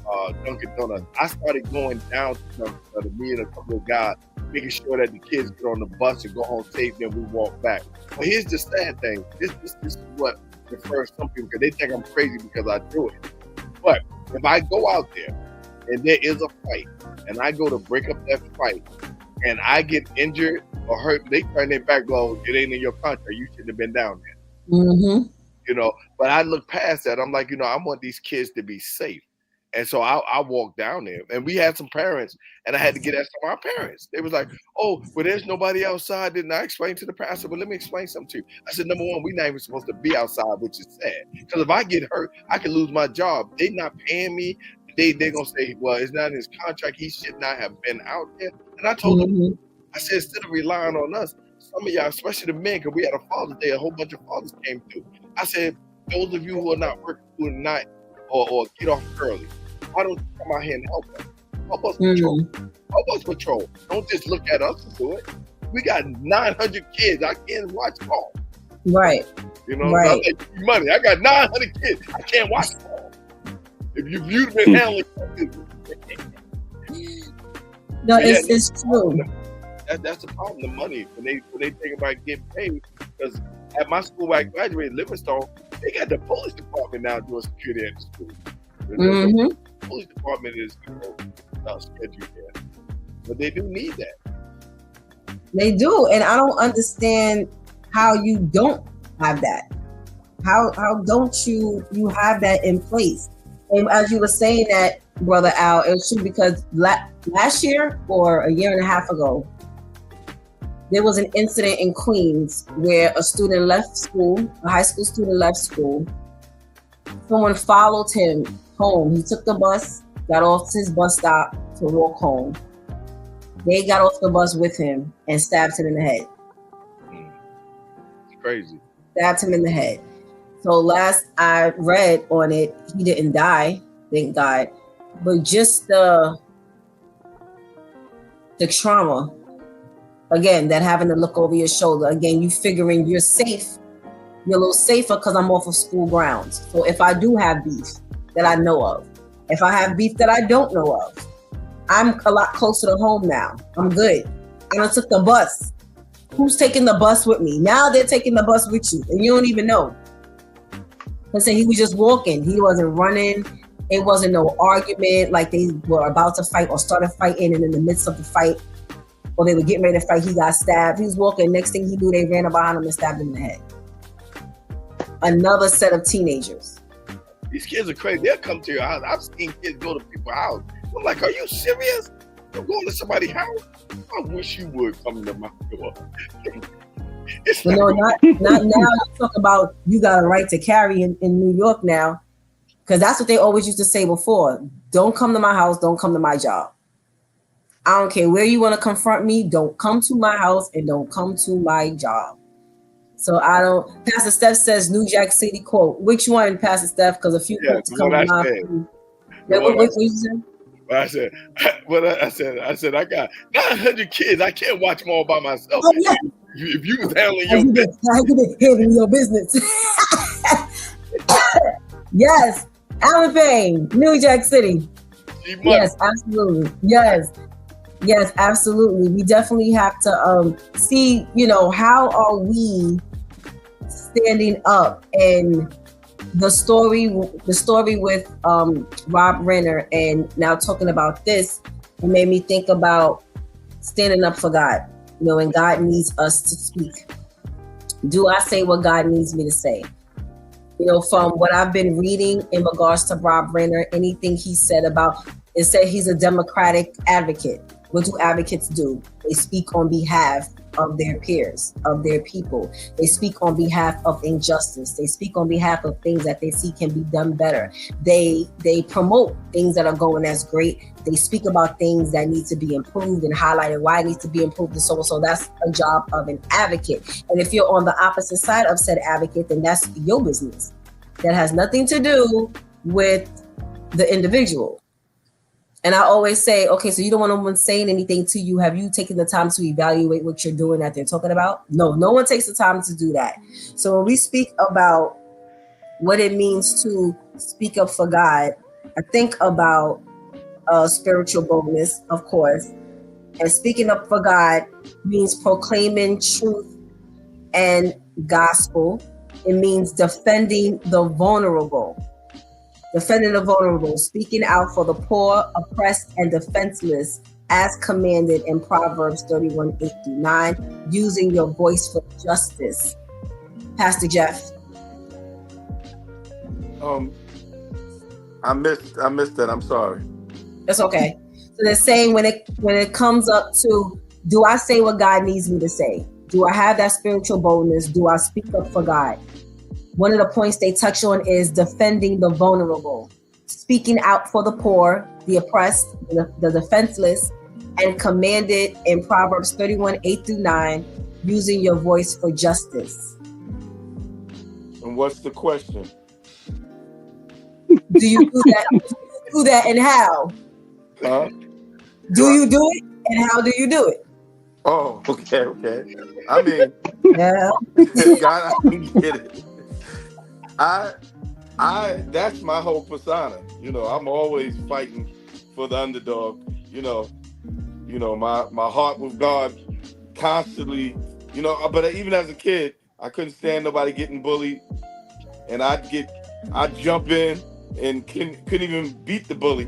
Dunkin' Donuts. I started going down to Dunkin' Donuts, me and a couple of guys, making sure that the kids get on the bus and go home safe, then we walk back. But here's the sad thing. This is what refers some people, because they think I'm crazy because I do it. But if I go out there and there is a fight, and I go to break up that fight, and I get injured or hurt, they turn their back, go, it ain't in your contract. You shouldn't have been down there. Mm-hmm. you know. But I look past that. I'm like, you know, I want these kids to be safe. And so I walked down there, and we had some parents, and I had to get at some of our parents. They was like, "Oh, well, there's nobody outside." Didn't I explain to the pastor? Well, let me explain something to you. I said, number one, we're not even supposed to be outside, which is sad. Because if I get hurt, I can lose my job. They not paying me. They're gonna say, well, it's not in his contract. He should not have been out there. And I told them, I said, instead of relying on us, some of y'all, especially the men, because we had a Father's Day, a whole bunch of fathers came through. I said, those of you who are not working through the night or get off early, why don't you come out here and help us? Help us patrol. Help us patrol. Don't just look at us and do it. We got 900 kids. I can't watch all. Right. You know, right. I make money. I got 900 kids. I can't watch all. If you've been handling no, it's true. That's the problem. The money when they think about getting paid, because at my school where I graduated, Livingstone, they got the police department now doing security at the school. You know, the police department is scheduled there, but they do need that. They do, and I don't understand how you don't have that. How don't you have that in place? And as you were saying that, Brother Al, it was true because last year or a year and a half ago, there was an incident in Queens where a student left school, a high school student left school. Someone followed him home. He took the bus, got off his bus stop to walk home. They got off the bus with him and stabbed him in the head. It's crazy. Stabbed him in the head. So last I read on it, he didn't die, thank God. But just the trauma, again, that having to look over your shoulder, again, you figuring you're safe. You're a little safer because I'm off of school grounds. So if I do have beef that I know of, if I have beef that I don't know of, I'm a lot closer to home now. I'm good. I done took the bus. Who's taking the bus with me? Now they're taking the bus with you and you don't even know. Let's say he was just walking. He wasn't running. It wasn't no argument like they were about to fight or started fighting, and in the midst of the fight, or they were getting ready to fight, he got stabbed. He was walking. Next thing he knew, they ran up behind him and stabbed him in the head. Another set of teenagers. These kids are crazy. They'll come to your house. I've seen kids go to people's house. I'm like, are you serious? You're going to somebody's house? I wish you would come to my door. Not now. You talk about you got a right to carry in New York now, because that's what they always used to say before. Don't come to my house. Don't come to my job. I don't care where you want to confront me. Don't come to my house and don't come to my job. So I don't. Pastor Steph says New Jack City quote. Which one, Pastor Steph? Because a few quotes come to mind. I said, I got 900 kids. I can't watch them all by myself. Oh, yeah. If you was handling your business. Handling your business. Yes. Alan Payne, New Jack City. Yes, absolutely. Yes, absolutely. We definitely have to see, how are we standing up, and the story with Rob Renner, and now talking about this, it made me think about standing up for God, and God needs us to speak. Do I say what God needs me to say? From what I've been reading in regards to Rob Renner, anything he said about, it said he's a Democratic advocate. What do advocates do? They speak on behalf of their peers, of their people. They speak on behalf of injustice. They speak on behalf of things that they see can be done better. They promote things that are going as great. They speak about things that need to be improved and highlighted why it needs to be improved and so on. So that's a job of an advocate. And if you're on the opposite side of said advocate, then that's your business. That has nothing to do with the individual. And I always say, okay, so you don't want no one saying anything to you. Have you taken the time to evaluate what you're doing that they're talking about? No one takes the time to do that. So when we speak about what it means to speak up for God, I think about spiritual boldness, of course. And speaking up for God means proclaiming truth and gospel. It means defending the vulnerable. Speaking out for the poor, oppressed, and defenseless, as commanded in Proverbs 31:8-9, using your voice for justice. Pastor Jeff. I missed that. I'm sorry. That's okay. So they're saying when it comes up to, do I say what God needs me to say? Do I have that spiritual boldness? Do I speak up for God? One of the points they touch on is defending the vulnerable, speaking out for the poor, the oppressed, the defenseless, and commanded in Proverbs 31, 8-9, using your voice for justice. And what's the question? Do you do that? Do that, and how? Huh? Do you do it, and how do you do it? Oh, okay. I mean, Yeah. God, I can get it. I that's my whole persona. You know, I'm always fighting for the underdog. You know, my heart with God constantly, but even as a kid, I couldn't stand nobody getting bullied. And I'd jump in and couldn't even beat the bully,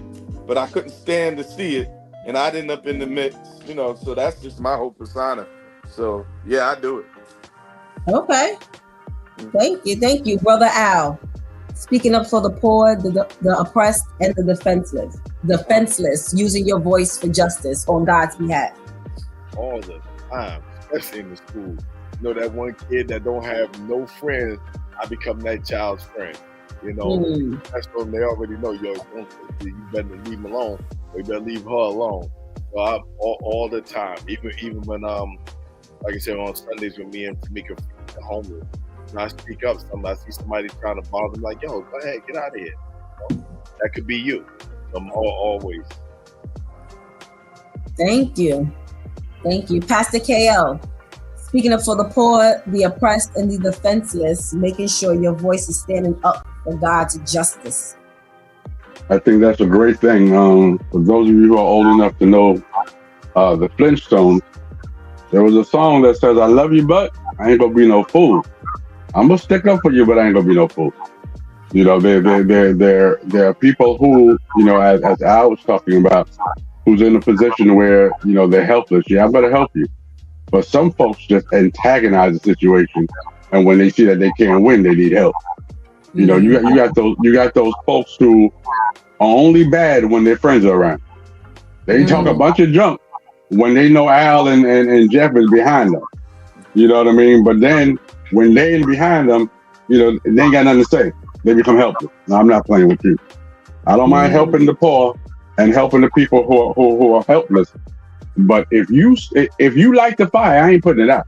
but I couldn't stand to see it. And I'd end up in the midst, so that's just my whole persona. So yeah, I do it. Okay. Thank you, Brother Al. Speaking up for the poor, the oppressed, and the defenseless, using your voice for justice on God's behalf. All the time, especially in the school. That one kid that don't have no friends, I become that child's friend. That's when they already know, you better leave him alone, or you better leave her alone. So I'm all the time, even when like I said, on Sundays when me and Tamika are homeless, and I speak up. I see somebody trying to bother them, like, yo, go ahead, get out of here. That could be you. I'm always. Thank you, Pastor KL. Speaking up for the poor, the oppressed, and the defenseless, making sure your voice is standing up for God's justice. I think that's a great thing. For those of you who are old enough to know the Flintstones, there was a song that says, I love you, but I ain't gonna be no fool. I'm gonna stick up for you, but I ain't gonna be no fool. There are people who, as Al was talking about, who's in a position where, they're helpless. Yeah, I better help you. But some folks just antagonize the situation, and when they see that they can't win, they need help. You got those folks who are only bad when their friends are around. They talk a bunch of junk when they know Al and Jeff is behind them. You know what I mean? But then when they ain't behind them, they ain't got nothing to say. They become helpless. No, I'm not playing with you. I don't mind helping the poor and helping the people who are helpless. But if you light the fire, I ain't putting it out.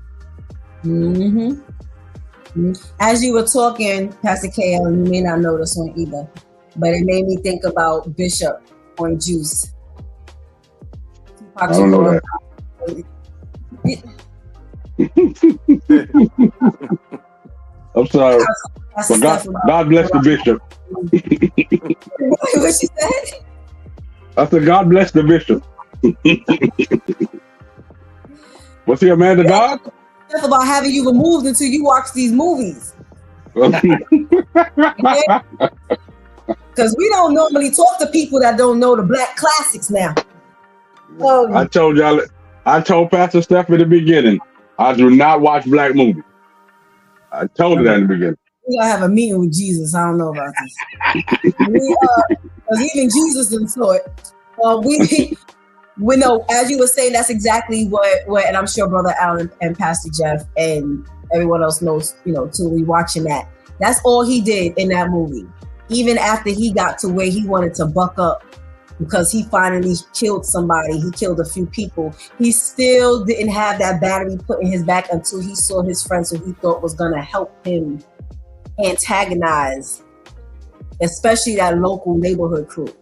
As you were talking, Pastor KL, you may not know this one either, but it made me think about Bishop on Juice. I don't know that. I'm sorry. But God bless the bishop. What she said? I said, God bless the bishop. Was he a man of God? Stuff about having you removed until you watch these movies. Because we don't normally talk to people that don't know the black classics now. I told Pastor Steph in the beginning, I do not watch black movies. I told her that in the beginning. We gotta have a meeting with Jesus. I don't know about this. Because even Jesus didn't saw it. We know, as you were saying, that's exactly what, and I'm sure Brother Allen and Pastor Jeff and everyone else knows, too, we watching that. That's all he did in that movie. Even after he got to where he wanted to buck up because he finally killed somebody, he killed a few people, he still didn't have that battery put in his back until he saw his friends who he thought was going to help him antagonize, especially that local neighborhood crew.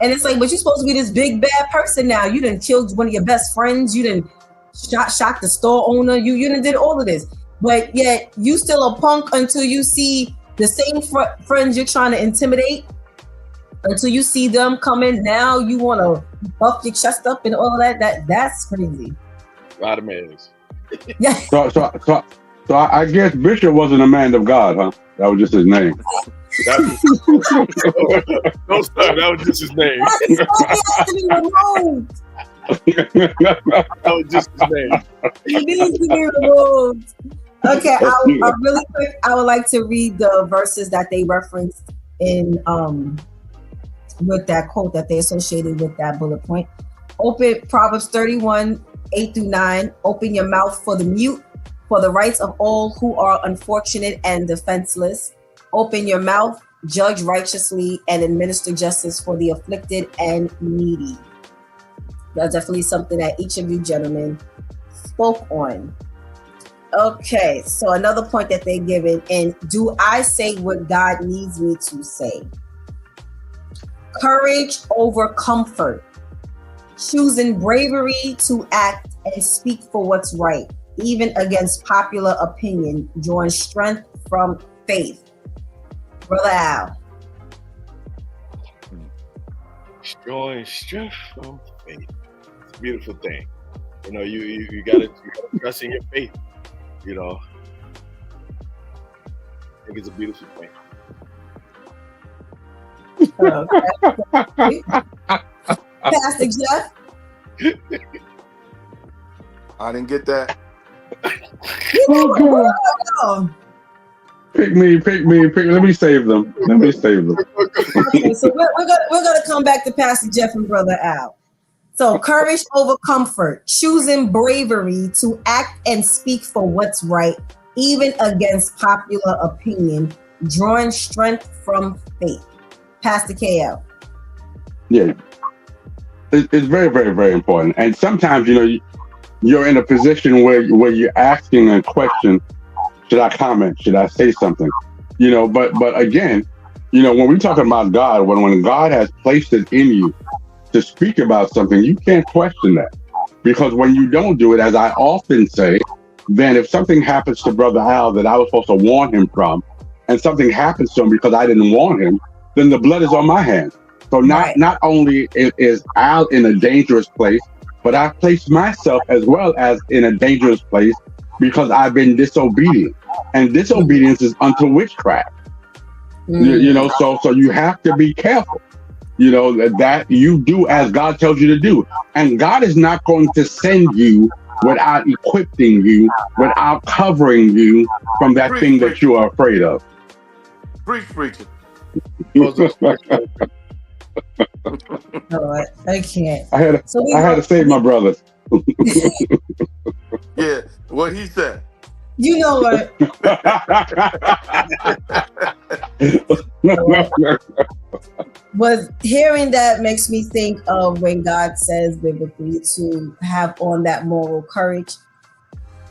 And it's like, but you're supposed to be this big bad person now. You done killed one of your best friends. You done shot the store owner. You done did all of this. But yet you still a punk until you see the same friends you're trying to intimidate. Until you see them come in. Now you want to buff your chest up and all of that. That's crazy. A lot of mayonnaise. Yeah. So I guess Bishop wasn't a man of God, huh? That was just his name. No, sir, that was just his name. That was just his name. He needs to be removed. Okay, I'll really quick. I would like to read the verses that they referenced in with that quote that they associated with that bullet point. Open Proverbs 31, 8-9. Open your mouth for the mute, for the rights of all who are unfortunate and defenseless. Open your mouth, judge righteously, and administer justice for the afflicted and needy. That's definitely something that each of you gentlemen spoke on. Okay, so another point that they given in, do I say what God needs me to say? Courage over comfort. Choosing bravery to act and speak for what's right, even against popular opinion, drawing strength from faith. Brother Al. Drawing strength from faith. It's a beautiful thing. You know, you gotta trust in your faith. You know, I think it's a beautiful thing. Okay. Pastor Jeff. I didn't get that. Pick me. Let me save them. Okay, so we're gonna come back to Pastor Jeff and Brother Al. So courage over comfort, choosing bravery to act and speak for what's right, even against popular opinion, drawing strength from faith. Pastor KL. Yeah, it's very, very, very important. And sometimes, you know, you're in a position where you're asking a question. Should I comment? Should I say something? You know, but again, you know, when we're talking about God, when God has placed it in you to speak about something, you can't question that. Because when you don't do it, as I often say, then if something happens to Brother Al that I was supposed to warn him from, and something happens to him because I didn't warn him, then the blood is on my hands. So not only is Al in a dangerous place, but I've placed myself as well as in a dangerous place because I've been disobedient. And disobedience is unto witchcraft. You know, so you have to be careful. You know, that you do as God tells you to do. And God is not going to send you without equipping you, without covering you from that thing that you are afraid of. Preaching. No, I can't. I had to save my brothers. Yeah, what he said. You know what? But hearing that makes me think of when God says biblically to have on that moral courage.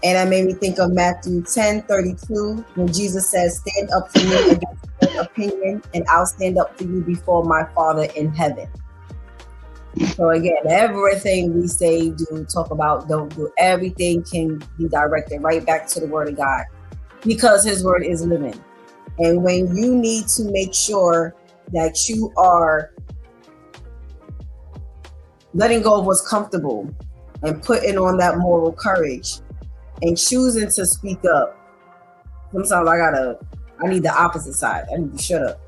And that made me think of Matthew 10:32, when Jesus says, stand up for me against your opinion, and I'll stand up for you before my Father in heaven. So again, everything we say, do, talk about, don't do, everything can be directed right back to the word of God, because his word is living. And when you need to make sure that you are letting go of what's comfortable and putting on that moral courage and choosing to speak up, sometimes I need the opposite side. I need to shut up.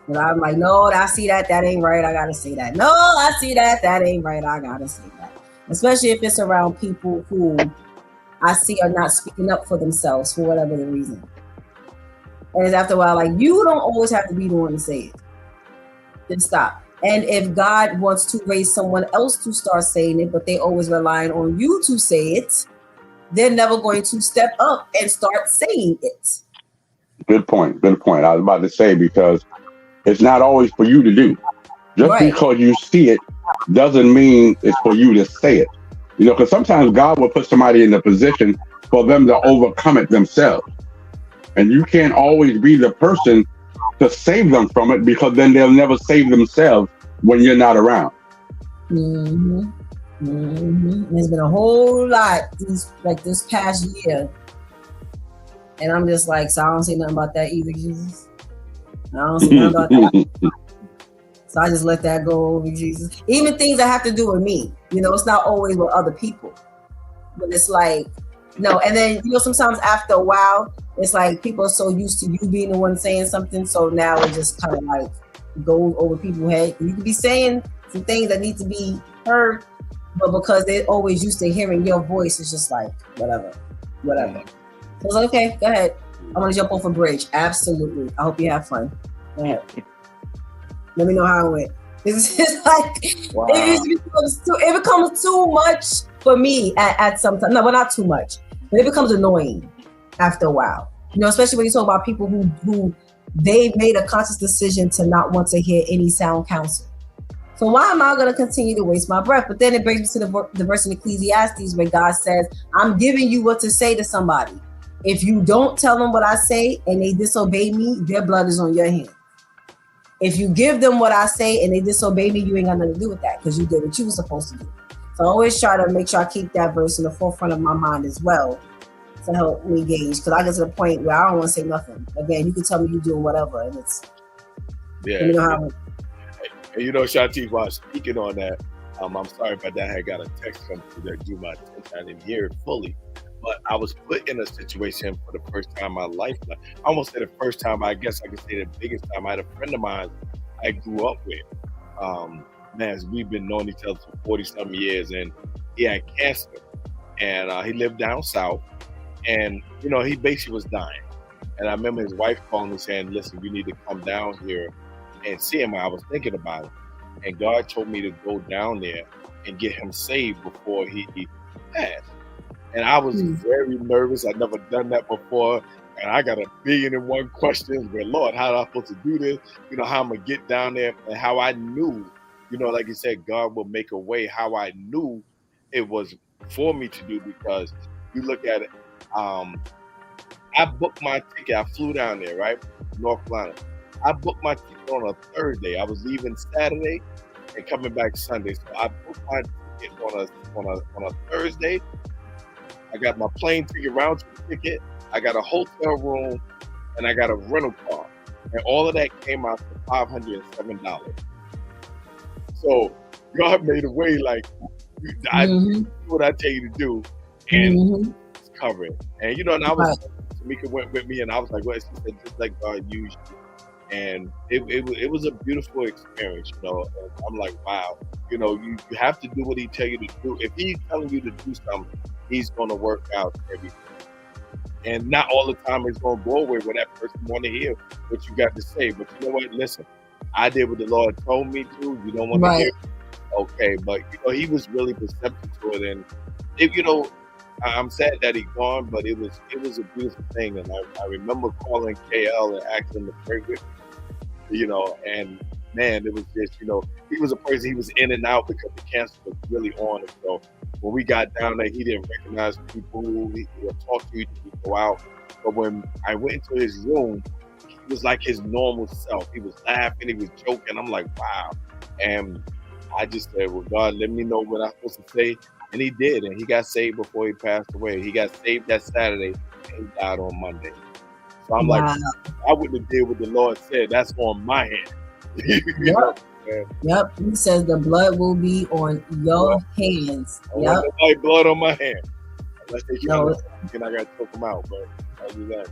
And I'm like, no, I see that ain't right. I gotta say that. No, I see that ain't right. I gotta say that. Especially if it's around people who I see are not speaking up for themselves for whatever the reason. And it's after a while, like, you don't always have to be the one to say it. Then stop. And if God wants to raise someone else to start saying it, but they always relying on you to say it, they're never going to step up and start saying it. Good point. I was about to say, because it's not always for you to do. Just because you see it doesn't mean it's for you to say it. You know, because sometimes God will put somebody in a position for them to overcome it themselves. And you can't always be the person to save them from it, because then they'll never save themselves when you're not around. There's been a whole lot this past year. And I'm just like, so I don't say nothing about that either, Jesus. I don't say nothing about that. So I just let that go over, Jesus. Even things that have to do with me. You know, it's not always with other people. But it's like, no. And then, you know, sometimes after a while, it's like people are so used to you being the one saying something. So now it just kind of like goes over people's head. You can be saying some things that need to be heard, but because they're always used to hearing your voice, it's just like, whatever. I was like, okay, go ahead. I want to jump off a bridge. Absolutely. I hope you have fun. Go ahead. Let me know how it went. It's just like, it becomes too much for me at some time. No, well, not too much, but it becomes annoying after a while. You know, especially when you talk about people who they made a conscious decision to not want to hear any sound counsel. So why am I going to continue to waste my breath? But then it brings me to the verse in Ecclesiastes where God says, I'm giving you what to say to somebody. If you don't tell them what I say and they disobey me, their blood is on your hands. If you give them what I say and they disobey me, you ain't got nothing to do with that because you did what you were supposed to do. So I always try to make sure I keep that verse in the forefront of my mind as well to help me gauge. Because I get to the point where I don't want to say nothing. Again, you can tell me you doing whatever, and it's you know how. And you know, Shontyce, while speaking on that, I'm sorry about that. I got a text come through that drew my attention. I didn't hear it fully. But I was put in a situation for the first time in my life. I almost say the first time, I guess I could say the biggest time. I had a friend of mine I grew up with. Man, we've been knowing each other for 40-something years, and he had cancer. And he lived down south. And, you know, he basically was dying. And I remember his wife calling me saying, listen, you need to come down here and see him. I was thinking about it. And God told me to go down there and get him saved before he passed. And I was very nervous. I'd never done that before. And I got 1,000,001 questions. But Lord, how am I supposed to do this? You know, how I'm going to get down there, and how I knew, you know, like you said, God will make a way, how I knew it was for me to do, because you look at it, I booked my ticket. I flew down there, right? North Carolina. I booked my ticket on a Thursday. I was leaving Saturday and coming back Sunday. So I booked my ticket on a Thursday. I got my plane ticket, round trip ticket. I got a hotel room, and I got a rental car, and all of that came out to $507. So God made a way, like I do what I tell you to do, and it's covered. And you know, and I was Tamika went with me, and I was like, well, she said, just like God used you. And it was a beautiful experience, you know. And I'm like, wow, you know, you have to do what he tell you to do. If he's telling you to do something, he's going to work out everything. And not all the time it's going to go away where that person want to hear what you got to say. But you know what? Listen, I did what the Lord told me to. You don't want to hear it? Okay. But, you know, he was really perceptive to it. And, you know, I'm sad that he's gone, but it was a beautiful thing. And I remember calling KL and asking him to pray with me, you know, and man, it was just, you know, he was a person, he was in and out because the cancer was really on him. So when we got down there, he didn't recognize people. He would talk to you, he would go out. But when I went into his room, he was like his normal self. He was laughing, he was joking. I'm like, wow. And I just said, well, God, let me know what I'm supposed to say. And he did. And he got saved before he passed away. He got saved that Saturday and he died on Monday. So I'm like, I wouldn't have did what the Lord said. That's on my hand. Yep. He says the blood will be on your hands. Yep. Like blood on my hand. Unless they try and I got to choke them out. But I'll do that.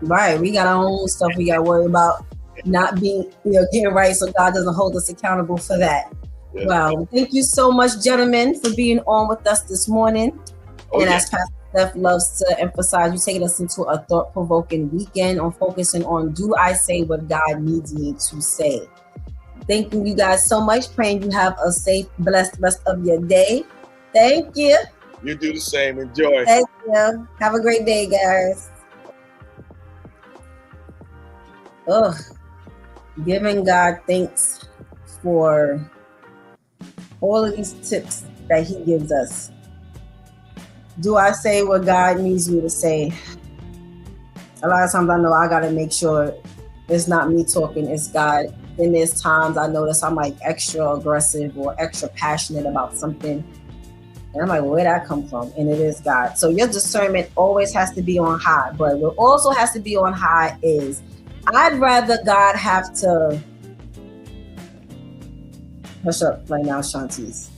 Right. We got our own stuff we got to worry about not being, you know, getting right, so God doesn't hold us accountable for that. Yeah. Wow. Thank you so much, gentlemen, for being on with us this morning. As Pastor Steph loves to emphasize, you're taking us into a thought-provoking weekend on focusing on, do I say what God needs me to say? Thank you guys so much. Praying you have a safe, blessed rest of your day. Thank you. You do the same. Enjoy. Thank you. Have a great day, guys. Giving God thanks for all of these tips that he gives us. Do I say what God needs me to say? A lot of times I know I got to make sure it's not me talking, it's God. Then there's times I notice I'm like extra aggressive or extra passionate about something. And I'm like, well, where'd that come from? And it is God. So your discernment always has to be on high. But what also has to be on high is I'd rather God have to hush up right now, Shontyce,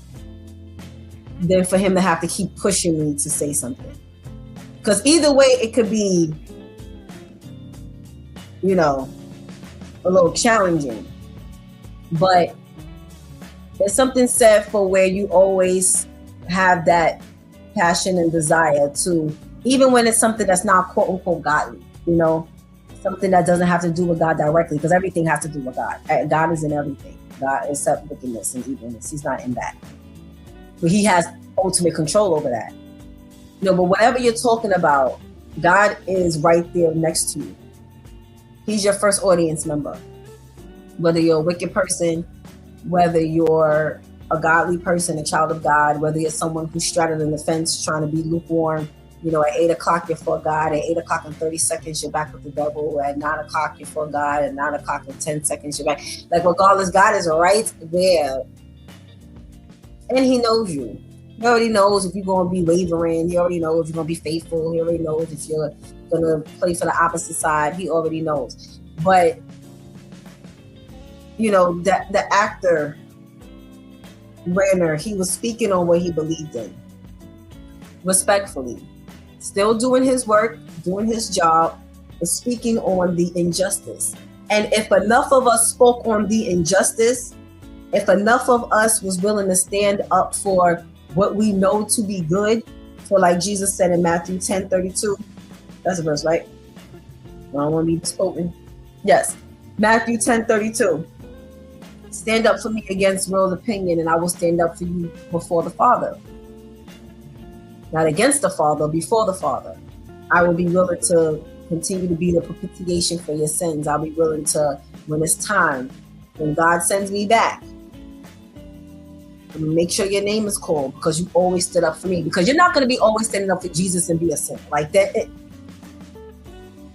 than for him to have to keep pushing me to say something. Because either way, it could be, you know, a little challenging. But there's something said for where you always have that passion and desire to, even when it's something that's not quote unquote godly, you know, something that doesn't have to do with God directly, because everything has to do with God. God is in everything. God, except wickedness and evilness, he's not in that. But he has ultimate control over that. You know, but whatever you're talking about, God is right there next to you. He's your first audience member. Whether you're a wicked person, whether you're a godly person, a child of God, whether you're someone who's straddling the fence trying to be lukewarm, you know, at 8 o'clock you're for God, at 8 o'clock and 30 seconds you're back with the devil, at 9 o'clock you're for God, at 9 o'clock and 10 seconds you're back. Like, regardless, God is right there. And he knows you. He already knows if you're going to be wavering. He already knows if you're going to be faithful. He already knows if you're going to play for the opposite side. He already knows. But, you know, that the actor, Renner, he was speaking on what he believed in. Respectfully. Still doing his work, doing his job, but speaking on the injustice. And if enough of us spoke on the injustice, if enough of us was willing to stand up for what we know to be good, for like Jesus said in Matthew 10:32, that's a verse, right? I don't want to be spoken. Yes, Matthew 10:32. Stand up for me against world opinion, and I will stand up for you before the Father. Not against the Father, before the Father. I will be willing to continue to be the propitiation for your sins. I'll be willing to, when it's time, when God sends me back, make sure your name is called, because you always stood up for me. Because you're not going to be always standing up for Jesus and be a sinner like that.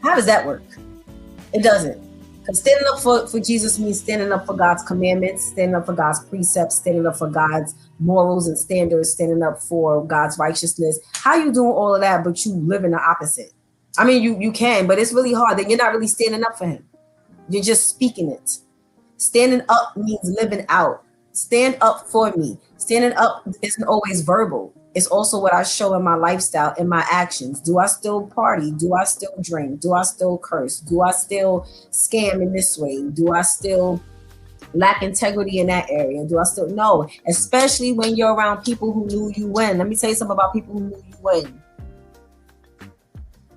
How does that work? It doesn't. Because standing up for Jesus means standing up for God's commandments, standing up for God's precepts, standing up for God's morals and standards, standing up for God's righteousness. How you doing all of that, but you live in the opposite? I mean, you can, but it's really hard. Then you're not really standing up for him. You're just speaking it. Standing up means living out. Stand up for me. Standing up isn't always verbal. It's also what I show in my lifestyle, in my actions. Do I still party? Do I still drink? Do I still curse? Do I still scam in this way? Do I still lack integrity in that area? Do I still? No, especially when you're around people who knew you when. Let me tell you something about people who knew you when.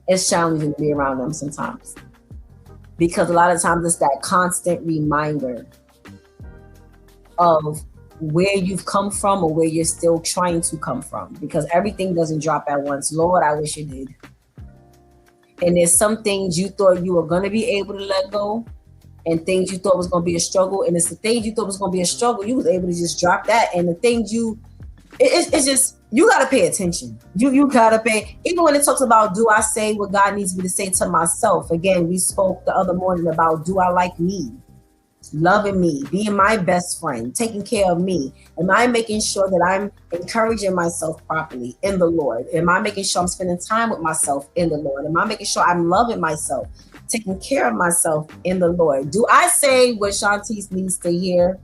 It's challenging to be around them sometimes, because a lot of times it's that constant reminder of where you've come from or where you're still trying to come from, because everything doesn't drop at once. Lord, I wish it did. And there's some things you thought you were going to be able to let go, and things you thought was going to be a struggle. And it's the things you thought was going to be a struggle, you was able to just drop that. And the things it's just, you got to pay attention. You got to pay, even when it talks about, do I say what God needs me to say to myself? Again, we spoke the other morning about, do I like me? Loving me, being my best friend, taking care of me. Am I making sure that I'm encouraging myself properly in the Lord? Am I making sure I'm spending time with myself in the Lord? Am I making sure I'm loving myself, taking care of myself in the Lord? Do I say what Shontyce needs to hear?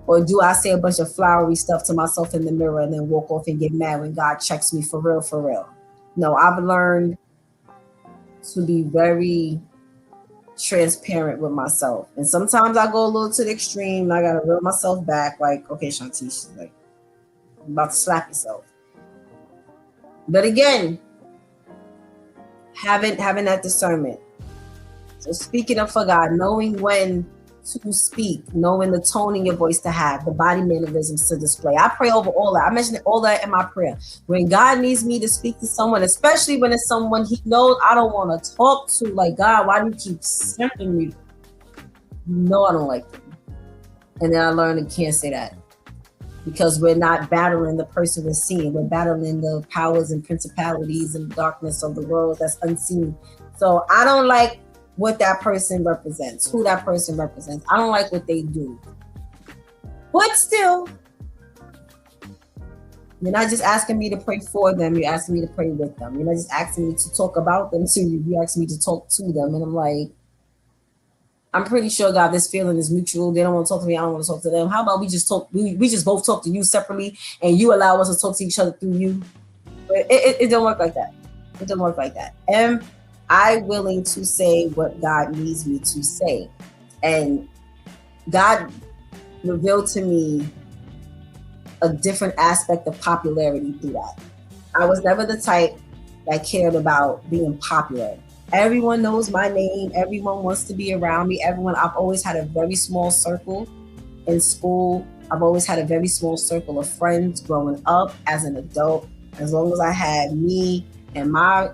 Or do I say a bunch of flowery stuff to myself in the mirror and then walk off and get mad when God checks me for real, for real? No, I've learned to be very transparent with myself. And sometimes I go a little to the extreme. I gotta reel myself back, like, okay, Shontyce, like, I'm about to slap yourself. But again, having that discernment. So speaking up for God, knowing when to speak, knowing the tone in your voice to have, the body mannerisms to display. I pray over all that. I mentioned all that in my prayer. When God needs me to speak to someone, especially when it's someone he knows I don't want to talk to, like, God, why do you keep sending me? No, I don't like them. And then I learned I can't say that, because we're not battling the person we're seeing. We're battling the powers and principalities and darkness of the world that's unseen. So I don't like what that person represents, who that person represents. I don't like what they do. But still, you're not just asking me to pray for them, you're asking me to pray with them. You're not just asking me to talk about them to you, you're asking me to talk to them. And I'm like, I'm pretty sure, God, this feeling is mutual. They don't want to talk to me, I don't want to talk to them. How about we just talk, we just both talk to you separately, and you allow us to talk to each other through you? But it don't work like that. It don't work like that. Am I willing to say what God needs me to say? And God revealed to me a different aspect of popularity through that. I was never the type that cared about being popular. Everyone knows my name. Everyone wants to be around me. I've always had a very small circle in school. I've always had a very small circle of friends growing up as an adult. As long as I had me and my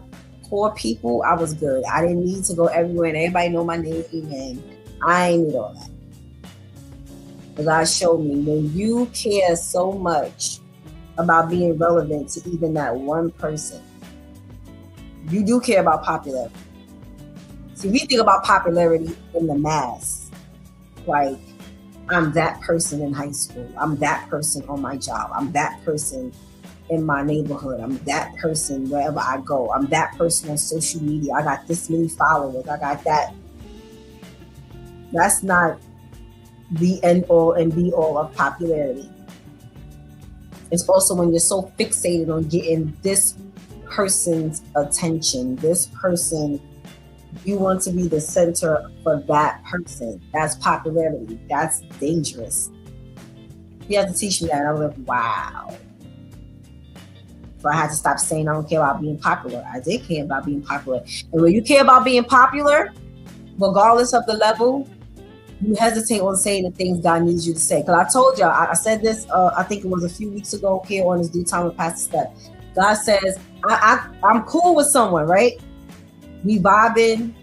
core people, I was good. I didn't need to go everywhere and everybody know my name, and I ain't need all that. But God showed me, when you care so much about being relevant to even that one person, you do care about popularity. See, we think about popularity in the mass. Like, I'm that person in high school. I'm that person on my job. I'm that person in my neighborhood. I'm that person wherever I go. I'm that person on social media. I got this many followers. I got that. That's not the end all and be all of popularity. It's also when you're so fixated on getting this person's attention, this person, you want to be the center for that person. That's popularity. That's dangerous. You have to teach me that. And I was like, wow. So I had to stop saying I don't care about being popular. I did care about being popular. And when you care about being popular, regardless of the level, you hesitate on saying the things God needs you to say. Because I told y'all, I said this, I think it was a few weeks ago here on this Due Time with Pastor Steph. God says, I'm cool with someone, right? We vibing.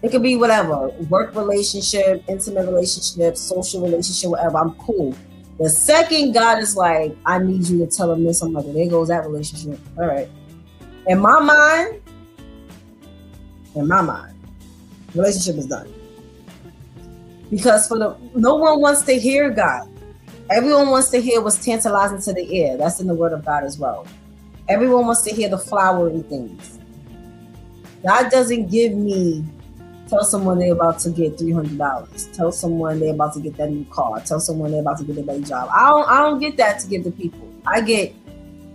It could be whatever, work relationship, intimate relationship, social relationship, whatever. I'm cool. The second God is like, I need you to tell him this, I'm like, well, there goes that relationship. All right. In my mind, relationship is done. Because no one wants to hear God. Everyone wants to hear what's tantalizing to the ear. That's in the word of God as well. Everyone wants to hear the flowery things. God doesn't give me, tell someone they're about to get $300. Tell someone they're about to get that new car. Tell someone they're about to get a better job. I don't get that to give to people. I get,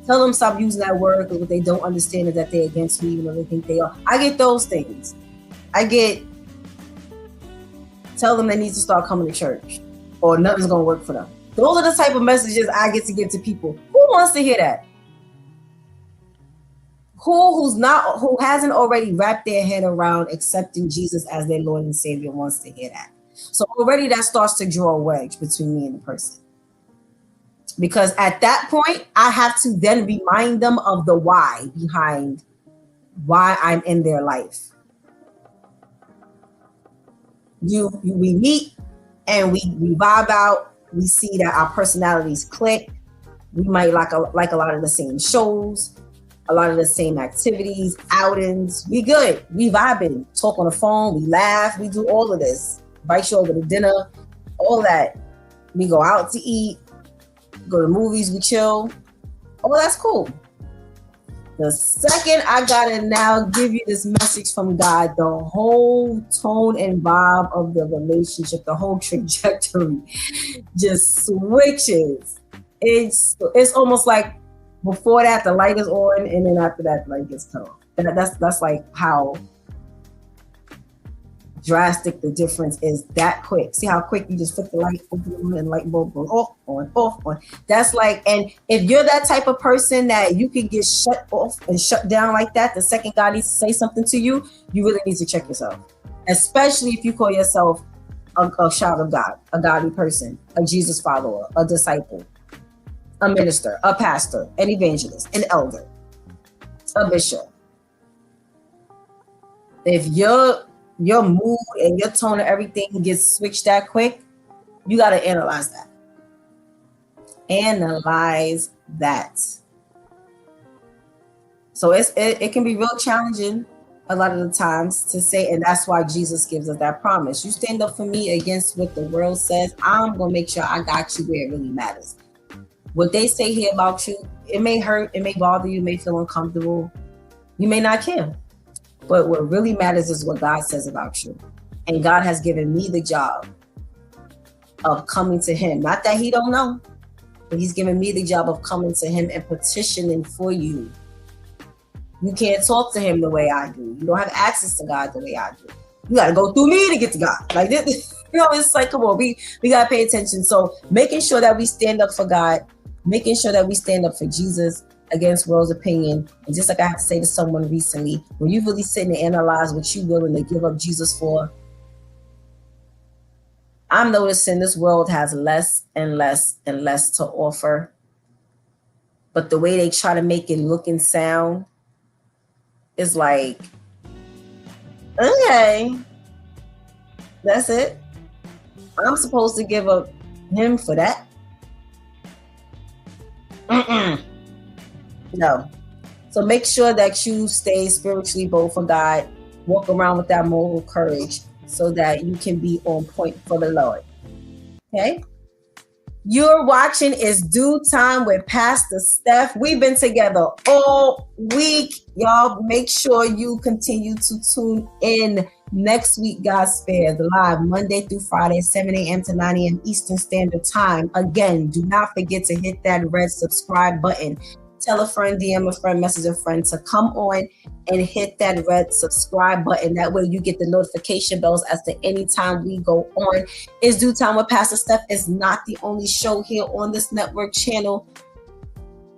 tell them stop using that word because what they don't understand is that they're against me even though they think they are. I get those things. I get, tell them they need to start coming to church or nothing's going to work for them. Those are the type of messages I get to give to people. Who wants to hear that? Who hasn't already wrapped their head around accepting Jesus as their Lord and Savior wants to hear that. So already that starts to draw a wedge between me and the person. Because at that point, I have to then remind them of the why behind why I'm in their life. We meet and we vibe out. We see that our personalities click. We might like a lot of the same shows, a lot of the same activities, outings. We good. We vibing. Talk on the phone. We laugh. We do all of this. Invite you over to dinner. All that. We go out to eat. Go to movies. We chill. Oh, that's cool. The second I gotta now give you this message from God, the whole tone and vibe of the relationship, the whole trajectory just switches. It's almost like before that the light is on, and then after that the light gets cut off. And that's like how drastic the difference is that quick. See how quick you just flip the light open and light bulb goes off, on. That's like, and if you're that type of person that you can get shut off and shut down like that, the second God needs to say something to you, you really need to check yourself. Especially if you call yourself a child of God, a godly person, a Jesus follower, a disciple, a minister, a pastor, an evangelist, an elder, a bishop. If your mood and your tone and everything gets switched that quick, you got to analyze that. Analyze that. So it can be real challenging a lot of the times to say, and that's why Jesus gives us that promise. You stand up for me against what the world says, I'm going to make sure I got you where it really matters. What they say here about you, it may hurt, it may bother you, may feel uncomfortable. You may not care. But what really matters is what God says about you. And God has given me the job of coming to him. Not that he don't know, but he's given me the job of coming to him and petitioning for you. You can't talk to him the way I do. You don't have access to God the way I do. You got to go through me to get to God. Like this, it's like, come on, we got to pay attention. So making sure that we stand up for God, making sure that we stand up for Jesus, against world's opinion. And just like I had to say to someone recently, when you really sit and analyze what you're willing to give up Jesus for, I'm noticing this world has less and less and less to offer. But the way they try to make it look and sound is like, okay, that's it. I'm supposed to give up him for that? No. So make sure that you stay spiritually bold for God. Walk around with that moral courage so that you can be on point for the Lord. Okay? You're watching It's Due Time with Pastor Steph. We've been together all week. Y'all make sure you continue to tune in next week, God's Spares, live Monday through Friday, 7 a.m. to 9 a.m. Eastern Standard Time. Again, do not forget to hit that red subscribe button. Tell a friend, DM a friend, message a friend to come on and hit that red subscribe button. That way you get the notification bells as to any time we go on. It's Due Time with Pastor Steph is not the only show here on this network channel.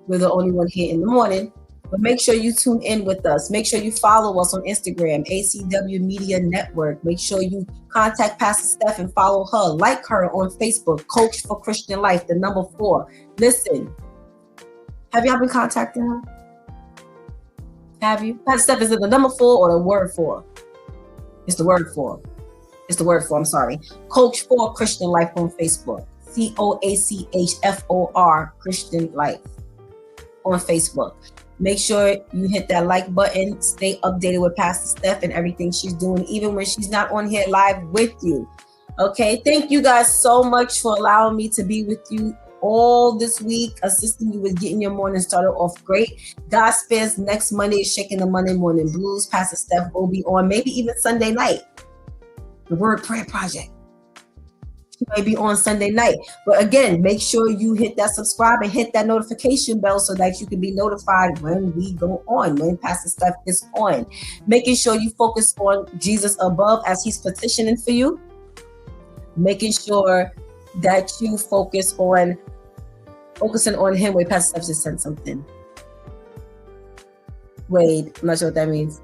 We're the only one here in the morning. But make sure you tune in with us. Make sure you follow us on Instagram, ACW Media Network. Make sure you contact Pastor Steph and follow her. Like her on Facebook, Coach for Christian Life, the number 4. Listen. Have y'all been contacting her? Have you? Pastor Steph, is it the number 4 or the word 4? It's the word 4. It's the word 4, I'm sorry. Coach for Christian Life on Facebook. COACHFOR Christian Life on Facebook. Make sure you hit that like button. Stay updated with Pastor Steph and everything she's doing, even when she's not on here live with you. Okay, thank you guys so much for allowing me to be with you all this week, assisting you with getting your morning started off great. God Spares next Monday is Shaking the Monday Morning Blues. Pastor Steph will be on, maybe even Sunday night. The Word Prayer Project. She may be on Sunday night. But again, make sure you hit that subscribe and hit that notification bell so that you can be notified when we go on, when Pastor Steph is on. Making sure you focus on Jesus above as he's petitioning for you. Making sure that you focusing on him. Wait, Pastor Steph just said something. Wait, I'm not sure what that means.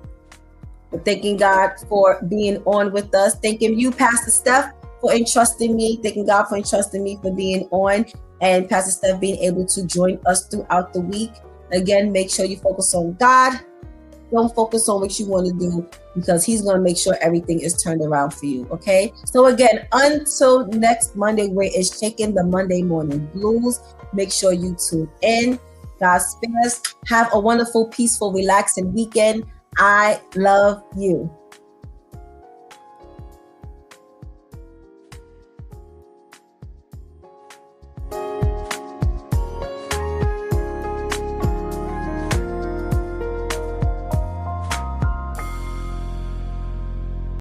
But thanking God for being on with us. Thanking you, Pastor Steph, for entrusting me. Thanking God for entrusting me for being on. And Pastor Steph being able to join us throughout the week. Again, make sure you focus on God. Don't focus on what you want to do, because he's going to make sure everything is turned around for you, okay? So again, until next Monday, where it's Shaking the Monday Morning Blues, make sure you tune in. God Spares. Have a wonderful, peaceful, relaxing weekend. I love you.